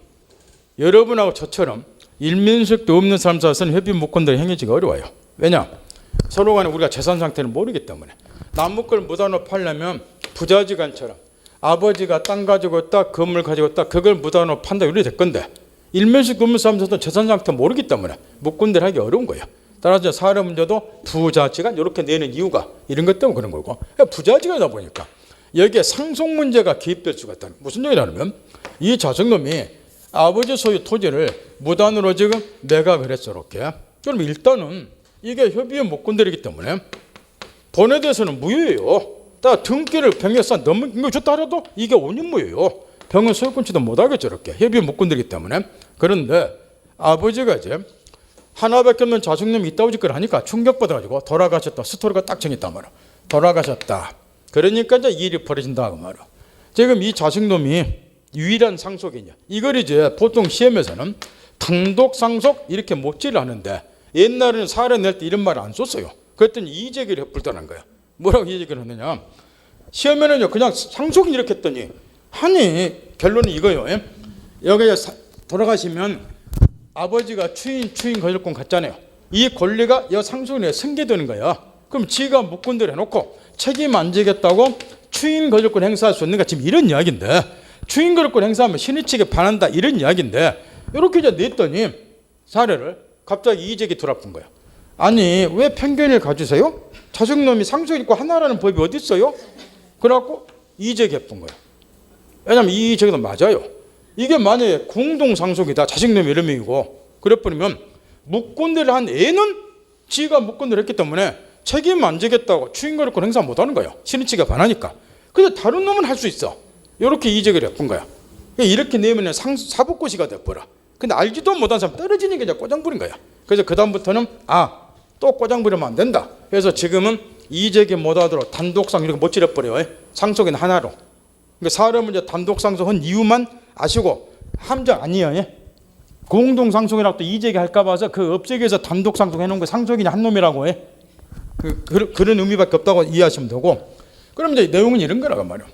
여러분하고 저처럼 일면식도 없는 사람 사이에서는 협의 묵건대리 행해지가 어려워요. 왜냐? 서로 간에 우리가 재산 상태를 모르기 때문에 남의 걸 무단으로 팔려면 부자지간처럼 아버지가 땅 가지고 있다 건물 가지고 있다 그걸 무단으로 판다 이렇게 될 건데 일면식 없는 사람 사이에서는 재산 상태 모르기 때문에 묵건대리 하기 어려운 거예요. 따라서 사례 문제도 부자지간 이렇게 내는 이유가 이런 것 때문에 그런 거고 부자지간이다 보니까 여기에 상속 문제가 개입될 수가 있다. 무슨 얘기냐면 이 자식놈이 아버지 소유 토지를 무단으로 지금 매각을 했어 이렇게. 그럼 일단은 이게 협의의 목권들이기 때문에 본에 대해서는 무효예요. 딱 등기를 병에서 넘겨줬다 하더라도 이게 원인무효예요. 병은 소유권치도 못하겠죠 이렇게. 협의의 목권들이기 때문에. 그런데 아버지가 이제 하나밖에 없는 자식놈이 있다고 짓걸 하니까 충격받아가지고 돌아가셨다. 스토리가 딱 정했단 말이야. 돌아가셨다. 그러니까 이제 이 일이 벌어진다 그 말이야. 지금 이 자식놈이 유일한 상속이냐. 이걸 이제 보통 시험에서는 단독 상속 이렇게 못지를 하는데 옛날에는 사례 낼 때 이런 말을 안 썼어요. 그랬더니 이의제기를 불단한 거야. 뭐라고 이의제기를 하느냐. 시험에는요 그냥 상속이 이렇게 했더니 아니 결론이 이거예요. 여기 돌아가시면 아버지가 추인 거절권 갖잖아요. 이 권리가 이 상속인에 승계되는 거야. 그럼 지가 묵건들 해놓고 책임 안 지겠다고 추인 거절권 행사할 수 있는가 지금 이런 이야기인데 추인 거절권 행사하면 신의 측에 반한다 이런 이야기인데 이렇게 이제 냈더니 사례를 갑자기 이의제기 들어쁜 거야. 아니 왜 편견을 가지세요? 자식놈이 상속 있고 하나라는 법이 어디 있어요? 그래갖고 이의제기 해본 거야. 왜냐면 이 이의제기도 맞아요. 이게 만약에 공동상속이다. 자식놈이 이름이고 그래버리면 묵건대를 한 애는 지가 묵건대를 했기 때문에 책임 안 지겠다고 추인거래권 행사 못하는 거예요. 신의 측에 반하니까. 근데 다른 놈은 할 수 있어. 이렇게 이의제기를 해본 거야. 이렇게 내면 사법고시가 돼버려. 근데 알지도 못한 사람 떨어지는 게 이제 꼬장 부린 거야. 그래서 그 다음부터는 또 꼬장 부리면 안 된다. 그래서 지금은 이의제기 못하도록 단독상 이렇게 못 치러버려요. 상속인 하나로. 그러니까 사례 문제 단독상속한 이유만 아시고 함정 아니에요. 공동상속이라고 또 이의제기 할까 봐서 그 업체에서 단독상속 해놓은 거 상속인이 한 놈이라고 해. 그런 의미밖에 없다고 이해하시면 되고. 그럼 이제 내용은 이런 거라고 말이야.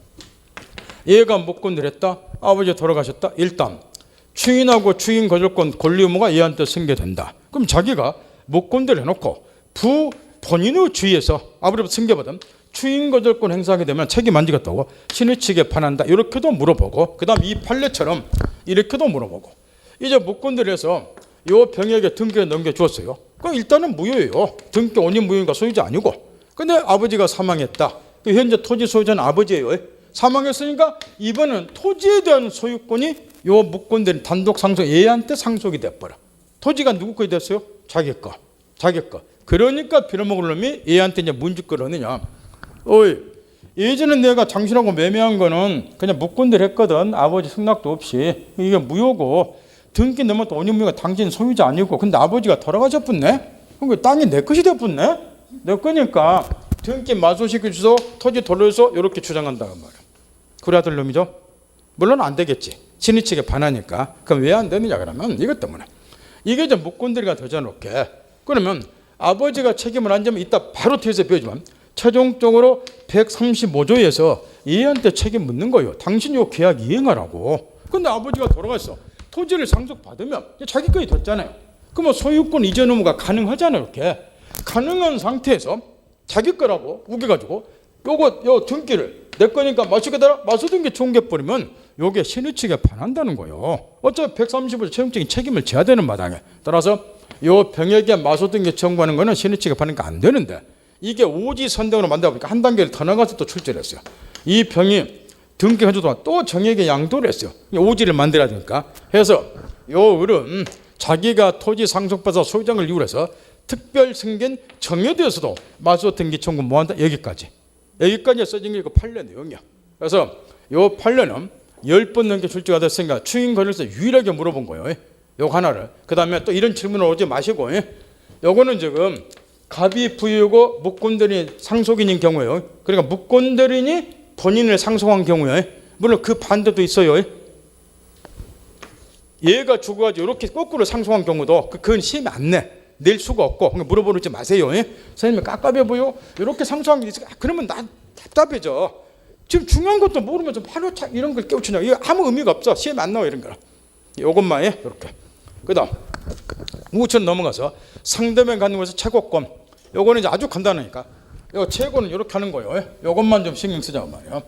얘가 목권을 했다. 아버지 돌아가셨다. 일단 추인하고 추인 거절권 권리 의무가 얘한테 승계된다. 그럼 자기가 목권을 해놓고 본인의 주의에서 아버지부터 승계받은 추인 거절권 행사하게 되면 책임 안 지겠다고 신의 측에 반한다. 이렇게도 물어보고 그 다음 이 판례처럼 이렇게도 물어보고 이제 목권들에서 요 병에게 등기를 넘겨주었어요. 그럼 일단은 무효예요. 등기 원인 무효인가 소유자 아니고. 근데 아버지가 사망했다. 현재 토지 소유자는 아버지예요. 사망했으니까 이번은 토지에 대한 소유권이 요 묵건된 단독 상속 얘한테 상속이 돼버려. 토지가 누구 거이 됐어요? 자기 거. 그러니까 빌어먹을 놈이 얘한테 이제 문짓거를 하느냐. 예전에 내가 당신하고 매매한 거는 그냥 묵건들 했거든. 아버지 승낙도 없이. 이게 무효고 등기 넘어도 원인 무효가 당신 소유자 아니고 근데 아버지가 돌아가셨었네. 그럼 땅이 내 것이 돼버렸네. 내 거니까 등기 마소시켜 주소 토지 돌려서 이렇게 주장한다고 말이야. 그래야 될 놈이죠. 물론 안 되겠지. 신의 측에 반하니까. 그럼 왜 안 되느냐 그러면 이것 때문에. 이게 이제 묵건드리가 되져놓게. 그러면 아버지가 책임을 안 지면 이따 바로 뒤에서 배우지만 최종적으로 135조에서 얘한테 책임 묻는 거예요. 당신 요 계약 이행하라고. 근데 아버지가 돌아갔어. 토지를 상속받으면 자기 거이 됐잖아요. 그러면 소유권 이전 의무가 가능하잖아요. 이렇게. 가능한 상태에서 자기 거라고 우겨가지고 요 등기를 내 거니까 마수게다가 마수등기 종결버리면 요게 신의 측에 반한다는 거예요. 어차피 135조 최종적인 책임을 져야 되는 마당에 따라서 요 병역에 마수등기 청구하는 거는 신의 측에 반하니까 안 되는데 이게 오지 선정으로 만들다 보니까 한 단계를 더 나가서 또 출제했어요. 이 병이 등기해주도 또 정액에 양도를 했어요. 오지를 만들어야 되니까. 해서 요 을은 자기가 토지 상속받아 소유장을 이유로 해서 특별 승계는 정여되어서도 마수 등기 청구 뭐한다? 여기까지 써진 게 그 판례 내용이야. 그래서 요 판례는 10번 넘게 출제가 됐으니까 추인 권리에서 유일하게 물어본 거예요. 요거 하나를. 그 다음에 또 이런 질문을 오지 마시고 요거는 지금 갑이 부유고 묵건대리인이 상속인인 경우예요. 그러니까 묵건대리인이 본인을 상속한 경우에 물론 그 반대도 있어요. 얘가 죽어가지고 이렇게 거꾸로 상속한 경우도 그건 시험에 안 낼 수가 없고 물어보지 마세요. 선생님이 깝깝해 보여? 이렇게 상속한 게 있어. 그러면 나 답답해져. 지금 중요한 것도 모르면서 바로 이런 걸 깨우치냐. 이거 아무 의미가 없어. 시험에 안 나와 이런 거라. 이것만 해. 이렇게. 그 다음 우천 넘어가서 상대방 갖는 것에서 최고권. 요거는 이제 아주 간단하니까. 요 최고는 이렇게 하는 거예요. 요것만 좀 신경 쓰자고 말이야.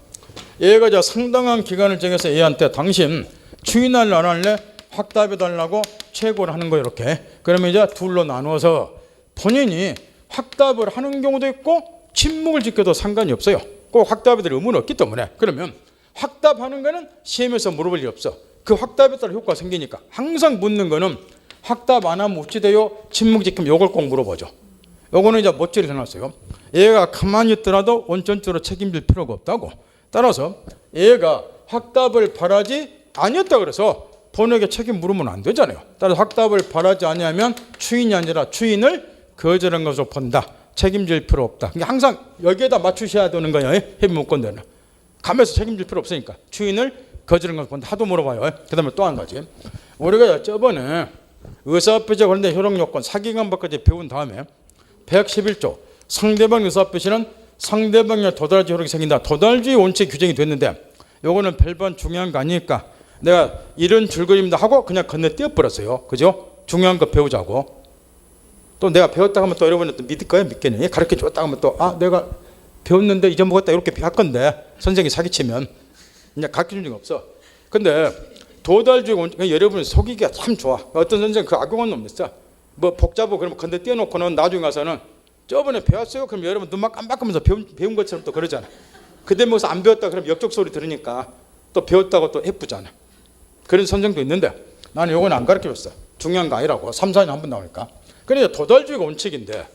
얘가 이제 상당한 기간을 정해서 얘한테 당신 추인할래 안 할래 확답해 달라고 최고를 하는 거예요. 이렇게. 그러면 이제 둘로 나누어서 본인이 확답을 하는 경우도 있고 침묵을 지켜도 상관이 없어요. 꼭 확답에 대한 의무는 없기 때문에. 그러면 확답하는 거는 시험에서 물어볼 일 없어. 그 확답에 따라 효과가 생기니까. 항상 묻는 거는 확답 안 하면 어찌돼요? 침묵 지키면 요걸 꼭 물어보죠. 요거는 이제 멋지게 해놨어요. 얘가 가만히 있더라도 원천적으로 책임질 필요가 없다고. 따라서 얘가 확답을 바라지 아니었다 그래서 본에게 책임 물으면 안 되잖아요. 따라서 확답을 바라지 아니하면 추인이 아니라 추인을 거절한 것으로 본다. 책임질 필요 없다. 그러니까 항상 여기에다 맞추셔야 되는 거예요. 해비무건대는. 가면서 책임질 필요 없으니까 추인을 거절한 것으로 본다. 하도 물어봐요. 그 다음에 또 한 가지. 우리가 저번에 의사표시와 관련된 효력요건 사기관법까지 배운 다음에 111조 상대방 의사표시는 상대방의 도달주의 효력이 생긴다. 도달주의 원칙 규정이 됐는데 요거는 별반 중요한 거 아니니까 내가 이런 줄거리입니다 하고 그냥 건너뛰어버렸어요. 그죠? 중요한 거 배우자고. 또 내가 배웠다 하면 또 여러분은 또 믿을 거예요? 믿겠네. 가르쳐 줬다 하면 또 내가 배웠는데 잊어먹었다 이렇게 할 건데 선생이 사기치면 그냥 가르쳐준 적 없어. 근데 도달주의 원칙 여러분이 속이기가 참 좋아. 어떤 선생은 그 악용한 놈 있어. 뭐 복잡하고 그러면 건너뛰어놓고는 나중에 가서는 저번에 배웠어요? 그럼 여러분 눈만 깜빡하면서 배운 것처럼 또 그러잖아. 그 대목에서 안 배웠다 그러면 역적 소리 들으니까 또 배웠다고 또 예쁘잖아. 그런 선생도 있는데 나는 이건 안 가르쳐줬어. 중요한 거 아니라고. 3, 4년에 한 번 나오니까. 그러니까 도달주의가 원칙인데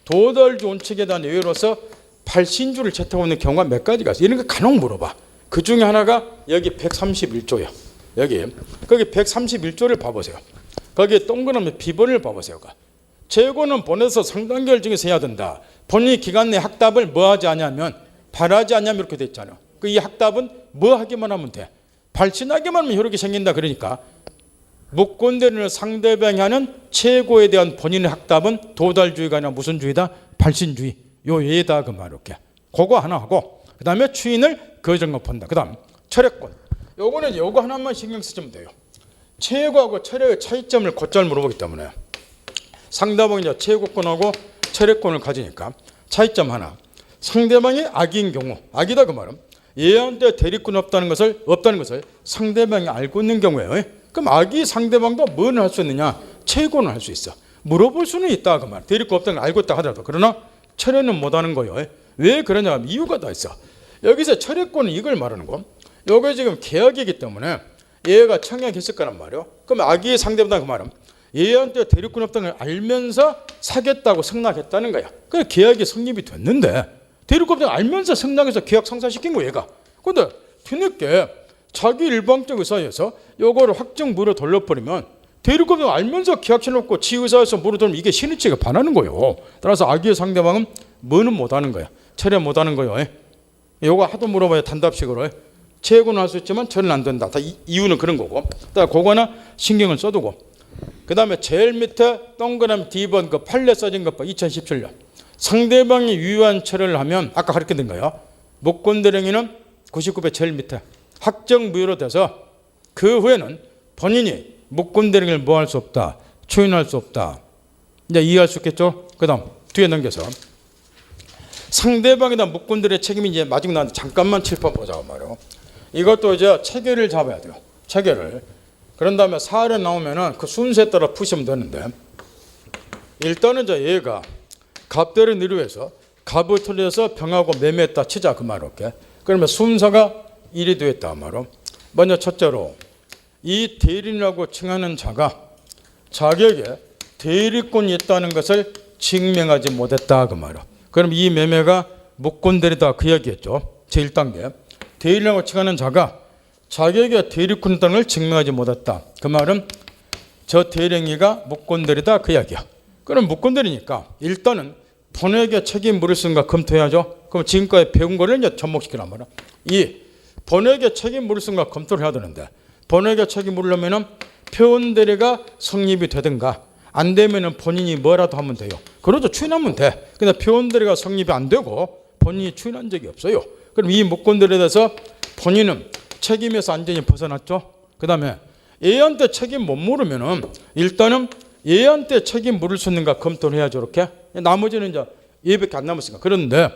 도달주의 원칙에 대한 예외로서 발신주를 채택하고 있는 경우가 몇 가지가 있어. 이런 거 간혹 물어봐. 그 중에 하나가 여기 131조예요. 거기 131조를 봐보세요. 거기에 동그라미 비번을 봐보세요. 재고는 본에서 상당 기간 중에서 해야 된다. 본인이 기간 내 확답을 뭐 하지 않냐면 바라지 않냐면 이렇게 돼 있잖아요. 이 확답은 뭐 하기만 하면 돼. 발신하기만 하면 효력이 생긴다. 그러니까 묵건대리인을 상대방이 하는 최고에 대한 본인의 확답은 도달주의가 아니라 무슨 주의다? 발신주의. 요 예다 그 말 이렇게. 그거 하나 하고 그 다음에 추인을 거절한 본다. 그 다음 철회권. 요거는 요거 하나만 신경 쓰시면 돼요. 최고하고 철회의 차이점을 곧잘 물어보기 때문에 상대방이 이제 최고권하고 철회권을 가지니까 차이점 하나. 상대방이 악인 경우, 악이다 그 말은 얘한테 대리권 없다는 것을 상대방이 알고 있는 경우에요. 그럼 악이 상대방도 뭐는 할 수 있느냐? 최고는 할 수 있어. 물어볼 수는 있다 그 말. 대리권 없다는 걸 알고 있다 하더라도 그러나 철회는 못하는 거예요. 왜 그러냐 하면 이유가 다 있어. 여기서 철회권은 이걸 말하는 거. 요게 지금 계약이기 때문에 얘가 청약했을 거란 말이에요. 그럼 악이 상대방다 그 말은 얘한테 대리권 없다는 걸 알면서 사겠다고 승낙했다는 거야. 그래 계약이 성립이 됐는데 대리권 없다는 걸 알면서 승낙해서 계약 성사시킨 거야 얘가. 근데 뒤늦게 자기 일방적 의사에서 요거를 확정무로 돌려버리면 대리권 없다는 걸 알면서 계약해놓고 지 의사에서 무로 돌리면 이게 신의치가 반하는 거예요. 따라서 악의 상대방은 뭐는 못하는 거야. 철회 못하는 거예요. 요거 하도 물어봐야 단답식으로 채권은 할 수 있지만 철회는 안 된다. 다 이유는 그런 거고. 그거는 신경을 써두고. 그 다음에 제일 밑에 동그라미 D번 그 판례 써진 것 봐. 2017년. 상대방이 유효한 철회를 하면 아까 가르쳐드린 거예요. 무권대행위는 99배 제일 밑에 확정 무효로 돼서 그 후에는 본인이 무권대행위를 뭐 할 수 없다. 추인할 수 없다. 이제 이해할 수 있겠죠? 그 다음 뒤에 넘겨서 상대방에 대한 무권들의 책임이 이제 마지막 나왔는데 잠깐만 칠판 보자고 말이에요. 이것도 이제 체계를 잡아야 돼요. 체계를. 그런 다음에 사례 나오면은 그 순서에 따라 푸시면 되는데 일단은 이제 얘가 갑대를 이루해서 갑을 틀려서 병하고 매매했다 치자 그 말 이렇게. 그러면 순서가 일이 되었다 말로. 먼저 첫째로 이 대리인이라고 칭하는 자가 자격에 대리권이 있다는 것을 증명하지 못했다 그 말이야. 그럼 이 매매가 무권대리다 그 얘기였죠. 제1단계 대리인이라고 칭하는 자가 자격에 대리권이 있다는 걸 증명하지 못했다. 그 말은 저 대리행위가 무권대리다 그 이야기야. 그럼 무권대리니까 일단은 본회의에 책임 물을 수인가 검토해야죠. 그럼 지금까지 배운 거를 이제 접목시키란 말이야. 이 본회의에 책임 물을 수인가 검토를 해야 되는데 본회의에 책임 물으려면은 표현대리가 성립이 되든가 안 되면은 본인이 뭐라도 하면 돼요. 그러죠. 추인하면 돼. 근데 표현대리가 성립이 안 되고 본인이 추인한 적이 없어요. 그럼 이 무권대리에 대해서 본인은 책임에서 완전히 벗어났죠. 그 다음에 A한테 책임 못 물으면은 일단은 A한테 책임 물을 수 있는가 검토를 해야죠. 이렇게. 나머지는 이제 얘밖에 안 남았으니까. 그런데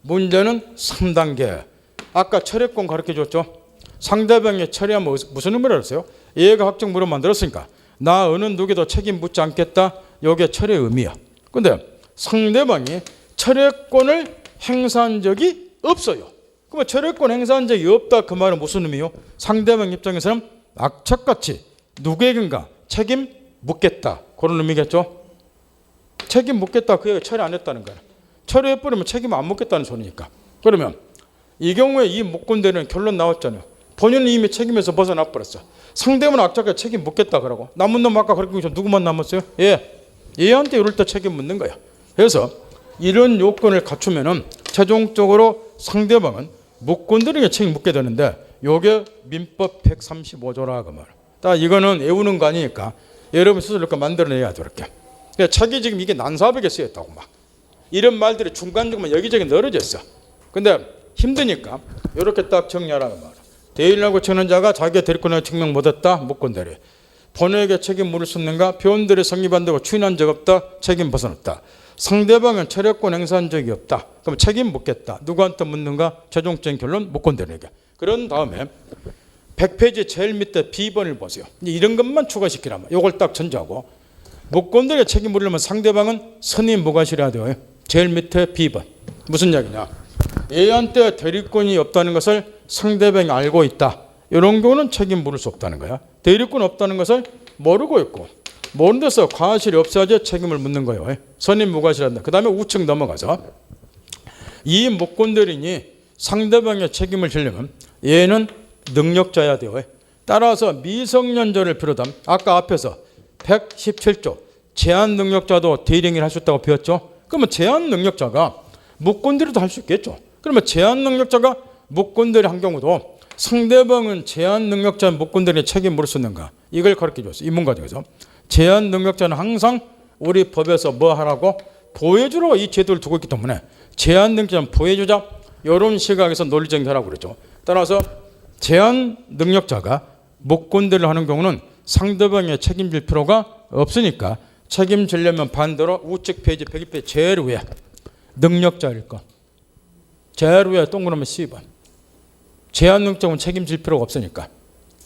문제는 3단계. 아까 철회권 가르쳐 줬죠. 상대방의 철회하면 무슨 의미를 알았어요? 얘가 확정무로 만들었으니까 나 어느 누구도 책임 묻지 않겠다. 이게 철회의 의미야. 근데 상대방이 철회권을 행사한 적이 없어요. 그러면 철회권 행사한 적이 없다 그 말은 무슨 의미요? 상대방 입장에서는 악착같이 누구에겐가 책임 묻겠다 그런 의미겠죠. 책임 묻겠다 그 얘기 철회 안 했다는 거야. 철회해버리면 책임 안 묻겠다는 소리니까. 그러면 이 경우에 이 무권대리는 결론 나왔잖아요. 본인은 이미 책임에서 벗어나 버렸어. 상대방은 악착같이 책임 묻겠다 그러고 남은 놈 아까 그렇게 누구만 남았어요? 얘한테 이럴 때 책임 묻는 거야. 그래서 이런 요건을 갖추면은 최종적으로 상대방은 무권대리에게 책임 묻게 되는데 요게 민법 135조라 그 말. 딱 이거는 외우는 거 아니니까 여러분 스스로 이렇게 만들어내야죠. 이렇게. 그러니까 책이 지금 이게 난사벽에 쓰였다고 막 이런 말들이 중간중간 여기저기 늘어져 있어. 근데 힘드니까 이렇게 딱 정리하라는 말. 대리인이라고 칭하는 자가 자기의 대리권을 증명 못했다. 무권대리. 본회의에 책임 물을 수 있는가? 표현들이 성립 안 되고 추인한 적 없다. 책임 벗어났다. 상대방은 철회권 행사한 적이 없다. 그럼 책임 묻겠다. 누구한테 묻는가? 최종적인 결론 무권대리에게. 그런 다음에 100페이지 제일 밑에 B번을 보세요. 이런 것만 추가시키라면 이걸 딱 전제하고 무권대리에 책임 물으려면 상대방은 선임 무과실해야 돼요. 제일 밑에 B번. 무슨 이야기냐? A한테 대리권이 없다는 것을 상대방이 알고 있다. 이런 경우는 책임 물을 수 없다는 거야. 대리권 없다는 것을 모르고 있고 모르는 데서 과실이 없어야지 책임을 묻는 거예요. 선임 무과실한다. 그 다음에 우측 넘어가서 이 무권대리인이 상대방의 책임을 지려면 얘는 능력자여야 돼요. 따라서 미성년자를 비롯한 아까 앞에서 117조 제한 능력자도 대리행위를 할 수 있다고 배웠죠. 그러면 제한 능력자가 무권대리도 할 수 있겠죠. 그러면 제한 능력자가 무권대리 한 경우도 상대방은 제한 능력자 무권대리에 책임 물을 수 있는가? 이걸 가르쳐 줬어요. 이 문과정에서. 제한 능력자는 항상 우리 법에서 뭐 하라고? 보호해주라고 이 제도를 두고 있기 때문에 제한 능력자는 보호해주자. 이런 시각에서 논리 정리하라고 그랬죠. 따라서 제한 능력자가 무권대리를 하는 경우는 상대방에 책임질 필요가 없으니까 책임지려면 반대로 우측 페이지 101페이지 제일 위에 능력자일 것. 제일 위에 동그라미 C번. 제한 능력자는 책임질 필요가 없으니까.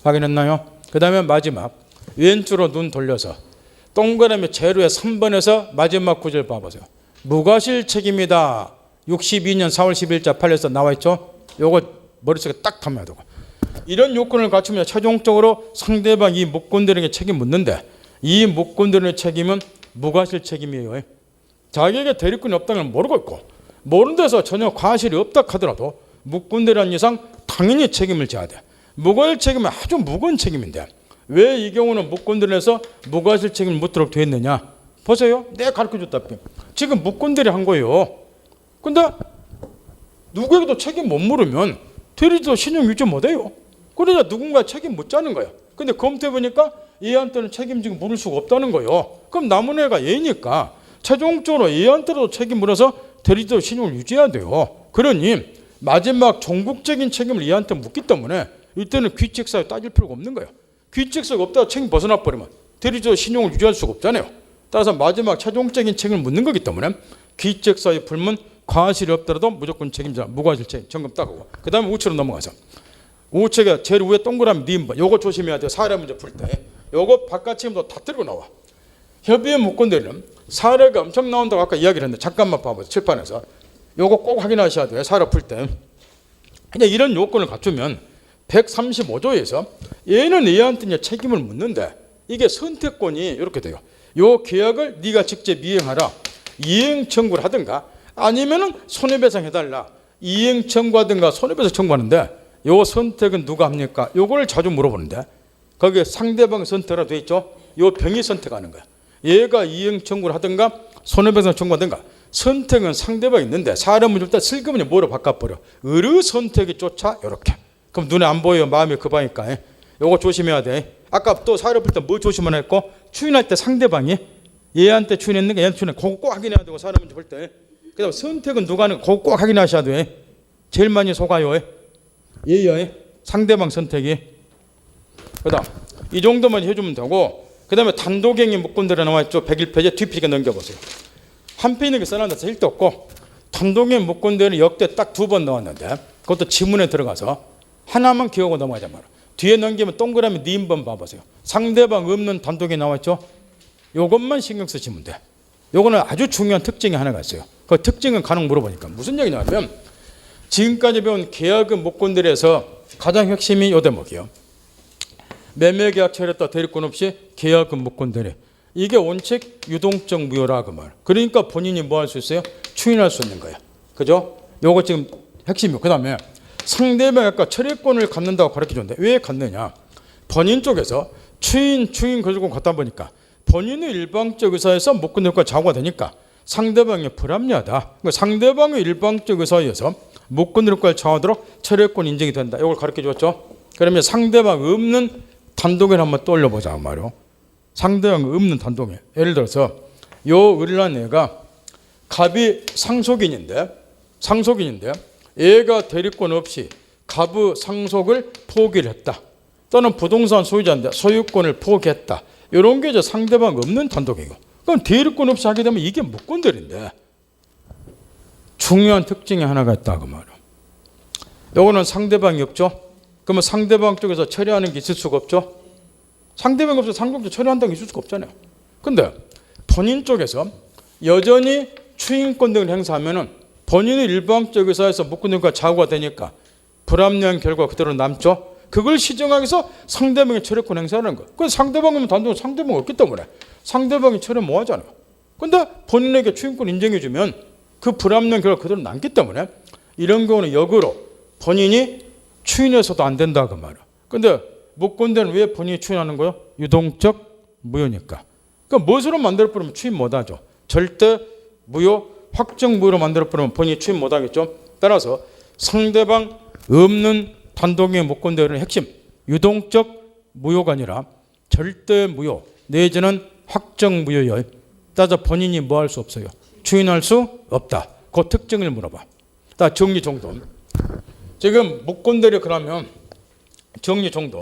확인했나요? 그 다음에 마지막 왼쪽으로 눈 돌려서 동그라미 제일 위에 3번에서 마지막 구절 봐보세요. 무과실 책임이다. 62년 4월 10일자 판례에서 나와 있죠. 요거 머릿속에 딱 담아야 되고. 이런 요건을 갖추면 최종적으로 상대방 이 무권대리에게 책임 묻는데 이 무권대리의 책임은 무과실 책임이에요. 자기에게 대리권이 없다는 걸 모르고 있고 모르는 데서 전혀 과실이 없다 하더라도 무권대리한 이상 당연히 책임을 져야 돼. 무과실 책임은 아주 무거운 책임인데 왜 이 경우는 무권대리에서 무과실 책임을 묻도록 되어 있느냐? 보세요. 내가 가르쳐줬다. 지금 무권대리 한 거예요. 근데 누구에게도 책임 못 물으면 대리도 신용 유지 못해요. 그러자 누군가 책임 묻자는 거예요. 근데 검토해보니까 얘한테는 책임지고 물을 수가 없다는 거예요. 그럼 남은 애가 얘니까 최종적으로 얘한테도 책임 물어서 대리도 신용을 유지해야 돼요. 그러니 마지막 종국적인 책임을 얘한테 묻기 때문에 이때는 귀책사유 따질 필요가 없는 거예요. 귀책사유가 없다가 책임 벗어나 버리면 대리도 신용을 유지할 수가 없잖아요. 따라서 마지막 최종적인 책임을 묻는 거기 때문에 귀책사유 불문 과실이 없더라도 무조건 책임자 무과실 책임 점검 따고 그 다음에 우체로 넘어가서 우체가 제일 위에 동그라미 니은번 요거 조심해야 돼요. 사례 문제 풀 때 요거 바깥 책임도 다 들고 나와. 협의회 무권대리는 사례가 엄청 나온다고 아까 이야기를 했는데 잠깐만 봐보세요. 칠판에서 요거 꼭 확인하셔야 돼요. 사례 풀 때 그냥 이런 요건을 갖추면 135조에서 얘는 얘한테 이제 책임을 묻는데 이게 선택권이 이렇게 돼요. 요 계약을 네가 직접 이행하라. 이행 청구를 하든가 아니면은 손해배상 해달라. 이행 청구하든가 손해배상 청구하는데 요 선택은 누가 합니까? 요걸 자주 물어보는데 거기에 상대방 선택이라고 돼 있죠. 요 병이 선택하는 거야. 얘가 이행 청구를 하든가 손해배상 청구하든가 선택은 상대방이 있는데 사람 문제 때 슬그머니 뭐로 바꿔버려. 의뢰 선택이 쫓아 이렇게. 그럼 눈에 안 보여 마음이 급하니까 요거 조심해야 돼. 아까 또 사례 풀 때 뭐 조심을 했고 추인할 때 상대방이 얘한테 추인했는가 얘한테 추인했는가 그거 꼭 확인해야 되고 사례 문제 풀 때 그 다음에 선택은 누가 하는 거 꼭 확인하셔야 돼. 제일 많이 속아요. 얘요. 상대방 선택이. 그 다음 이 정도만 해주면 되고 그 다음에 단독행위 무권대로 나와있죠. 101페이지 뒷페이지 넘겨보세요. 한 페이지 이렇게 써놨는데 일도 없고 단독행위 무권대로 역대 딱 2번 나왔는데 그것도 지문에 들어가서 하나만 기억하고 넘어가자 말이야. 뒤에 넘기면 동그라미 니은번 봐보세요. 상대방 없는 단독에 나와있죠. 요것만 신경 쓰시면 돼. 요거는 아주 중요한 특징이 하나가 있어요. 그 특징은 간혹 물어보니까 무슨 얘기냐면 지금까지 배운 계약은 무권대리에서 가장 핵심이 요 대목이요. 매매계약 체결했다 대리권 없이 계약은 무권대리. 이게 원칙 유동적 무효라 그 말. 그러니까 본인이 뭐 할 수 있어요? 추인할 수 있는 거예요. 그죠? 요거 지금 핵심이요. 그 다음에 상대방이 아까 철회권을 갖는다고 가르쳐줬는데 왜 갖느냐? 본인 쪽에서 추인 거주권 갖다 보니까 본인의 일방적 의사에서 무권대리권 자고가 되니까 상대방이 불합리하다. 그러니까 상대방의 일방적 의사에서 무권대리권을 정하도록 철회권 인정이 된다. 이걸 가르쳐줬죠. 그러면 상대방 없는 단독을 한번 떠올려보자 말이요. 상대방 없는 단독에 예를 들어서 요 을란 애가 갑이 상속인인데 얘가 대리권 없이 갑의 상속을 포기를 했다. 또는 부동산 소유자인데 소유권을 포기했다. 이런 게 이제 상대방 없는 단독이고. 그럼 대리권 없이 하게 되면 이게 무권대리인데 중요한 특징이 하나가 있다 그 말이에요. 요거는 상대방이 없죠. 그러면 상대방 쪽에서 처리하는 게 있을 수가 없죠. 상대방이 없어서 상속자 처리한다는 게 있을 수가 없잖아요. 근데 본인 쪽에서 여전히 추인권 등을 행사하면은 본인의 일방적 의사에서 무권대리권과 자고가 되니까 불합리한 결과 그대로 남죠. 그걸 시정하기 위해서 상대방의 철회권 행사하는 거예요. 그래서 상대방이면 단독은 상대방이 없기 때문에 상대방이 철회 뭐 하잖아요. 근데 본인에게 추인권 인정해주면 그 불합리한 결과 그대로 남기 때문에 이런 경우는 역으로 본인이 추인해서도 안 된다 그 말이에요. 근데 무권대리는 왜 본인이 추인하는 거예요? 유동적 무효니까. 그러니까 무엇으로 만들어버리면 추인 못하죠. 절대 무효, 확정 무효로 만들어버리면 본인이 추인 못하겠죠. 따라서 상대방 없는 단독의 무권대리는 핵심 유동적 무효가 아니라 절대 무효 내지는 확정 무효여. 따라서 본인이 뭐 할 수 없어요? 추인할 수 없다. 그 특징을 물어봐. 다 정리정돈. 지금 무권대리 그러면 정리정돈.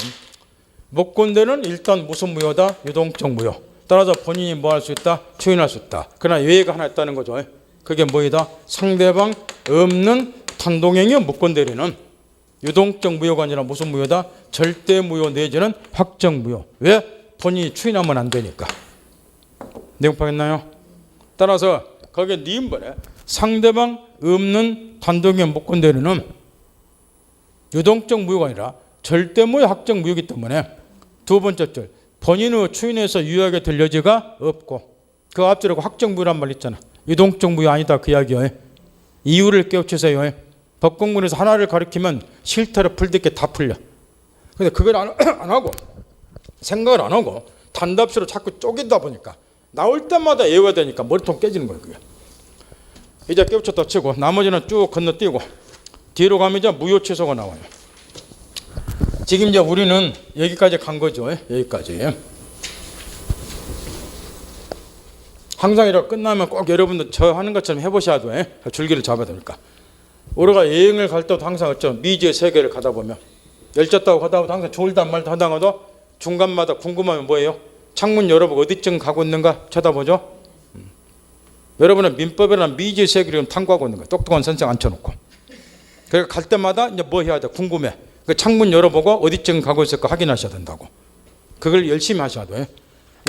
무권대리는 일단 무슨 무효다? 유동적 무효. 따라서 본인이 뭐 할 수 있다? 추인할 수 있다. 그러나 예외가 하나 있다는 거죠. 그게 뭐이다? 상대방 없는 단독행위 무권대리는 유동적 무효가 아니라 무슨 무효다? 절대 무효 내지는 확정 무효. 왜? 본인이 추인하면 안 되니까. 내용 파겠나요? 따라서 거기에 니은번에 상대방 없는 단독행위 무권대리는 유동적 무효가 아니라 절대 무효 확정 무효이기 때문에 두 번째 줄 본인의 추인에서 유효하게 될 여지가 없고 그 앞줄하고 확정 무효란 말 있잖아. 유동적 무효 아니다 그 이야기요. 이유를 깨우치세요. 법공문에서 하나를 가리키면 실타를 풀듯게 다 풀려. 근데 그걸 안 하고 생각을 안 하고 단답시로 자꾸 쪼개다 보니까 나올 때마다 외워야 되니까 머리통 깨지는 거예요. 그게. 이제 깨우쳤다 치고 나머지는 쭉 건너뛰고 뒤로 가면 이제 무효 취소가 나와요. 지금 이제 우리는 여기까지 간 거죠. 여기까지. 항상 이렇게 끝나면 꼭 여러분들 저 하는 것처럼 해보셔야 돼. 줄기를 잡아야 되니까. 우리가 여행을 갈 때도 항상 어쩌 미지의 세계를 가다 보면 열차 타고 가다 보면 항상 졸다 말다 하다가도 중간마다 궁금하면 뭐예요? 창문 열어보고 어디쯤 가고 있는가 쳐다보죠. 여러분은 민법이라는 미지의 세계를 탐구하고 있는 거예요. 똑똑한 선생 앉혀놓고. 그러니까 갈 때마다 이제 뭐 해야 돼? 궁금해. 그 창문 열어보고 어디쯤 가고 있을까 확인하셔야 된다고. 그걸 열심히 하셔야 돼.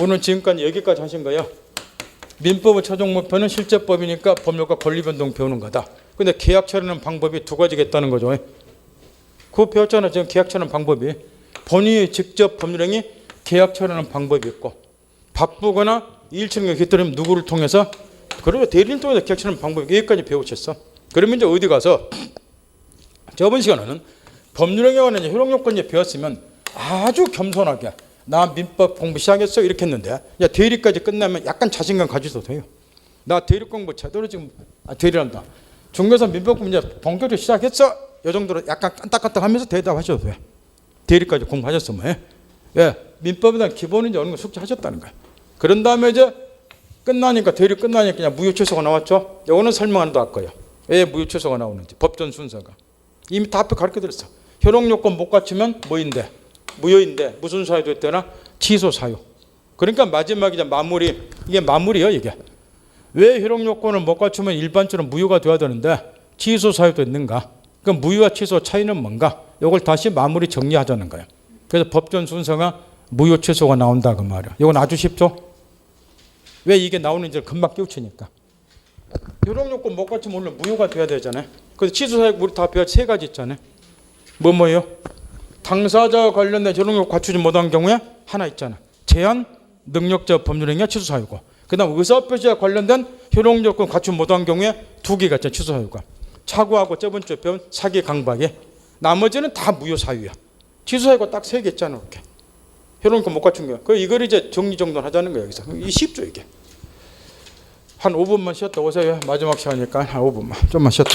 오늘 지금까지 여기까지 하신 거예요. 민법의 최종 목표는 실제법이니까 법률과 권리변동 배우는 거다. 근데 계약 처리하는 방법이 두 가지가 있다는 거죠. 그거 배웠잖아. 지금 계약 처리하는 방법이. 본인이 직접 법률행위 계약 처리하는 방법이 있고, 바쁘거나 일처리가 깃들면 누구를 통해서, 그리고 대리인 통해서 계약 처리하는 방법이 여기까지 배우셨어. 그러면 이제 어디 가서 저번 시간에는 법률행위에 관한 효력요건을 배웠으면 아주 겸손하게 나 민법 공부 시작했어 이렇게 했는데 이제 대리까지 끝나면 약간 자신감 가지셔도 돼요. 나 대리 공부 제대로 지금 대리한다. 중개사 민법 공부 이제 본격적으로 시작했어. 이 정도로 약간 깐딱깐딱하면서 대답하셔도 돼. 대리까지 공부하셨으면 민법에 대한 기본은 이제 어느 정도 숙지하셨다는 거야. 그런 다음에 이제 끝나니까 대리 끝나니까 그냥 무효 취소가 나왔죠. 이거는 설명 안 할 거예요. 왜 무효 취소가 나오는지 법전 순서가 이미 다 앞에 가르쳐 드렸어. 효력요건 못 갖추면 뭐인데 무효인데 무슨 사유도 있더나 취소 사유. 그러니까 마지막에 이제 마무리 이게 마무리예요 이게. 왜 효력요건을 못 갖추면 일반적으로 무효가 돼야 되는데 취소 사유도 있는가? 그럼 무효와 취소 차이는 뭔가? 이걸 다시 마무리 정리하자는 거예요. 그래서 법전 순서가 무효 취소가 나온다 그 말이야. 이건 아주 쉽죠? 왜 이게 나오는지 금방 깨우치니까. 효력요건 못 갖추면 오늘 무효가 돼야 되잖아요. 그래서 취소 사유 우리 다 배워 세 가지 있잖아요. 뭐예요? 당사자와 관련된 효력요건 갖추지 못한 경우에 하나 있잖아. 제한 능력자 법률행위가 취소 사유고, 그다음 의사표시와 관련된 효력요건 갖추지 못한 경우에 두 개가 있잖아. 취소 사유가. 차고하고 저번 주에 배운 사기 강박에 나머지는 다 무효 사유야. 취소 사유가 딱 세 개 있잖아. 이렇게 효력요건 못 갖춘 거야. 그 이걸 이제 정리정돈하자는 거야 여기서. 이 쉽죠 이게. 한 5분만 쉬었다 오세요. 마지막 시간이니까 한 5분만 좀만 쉬었다.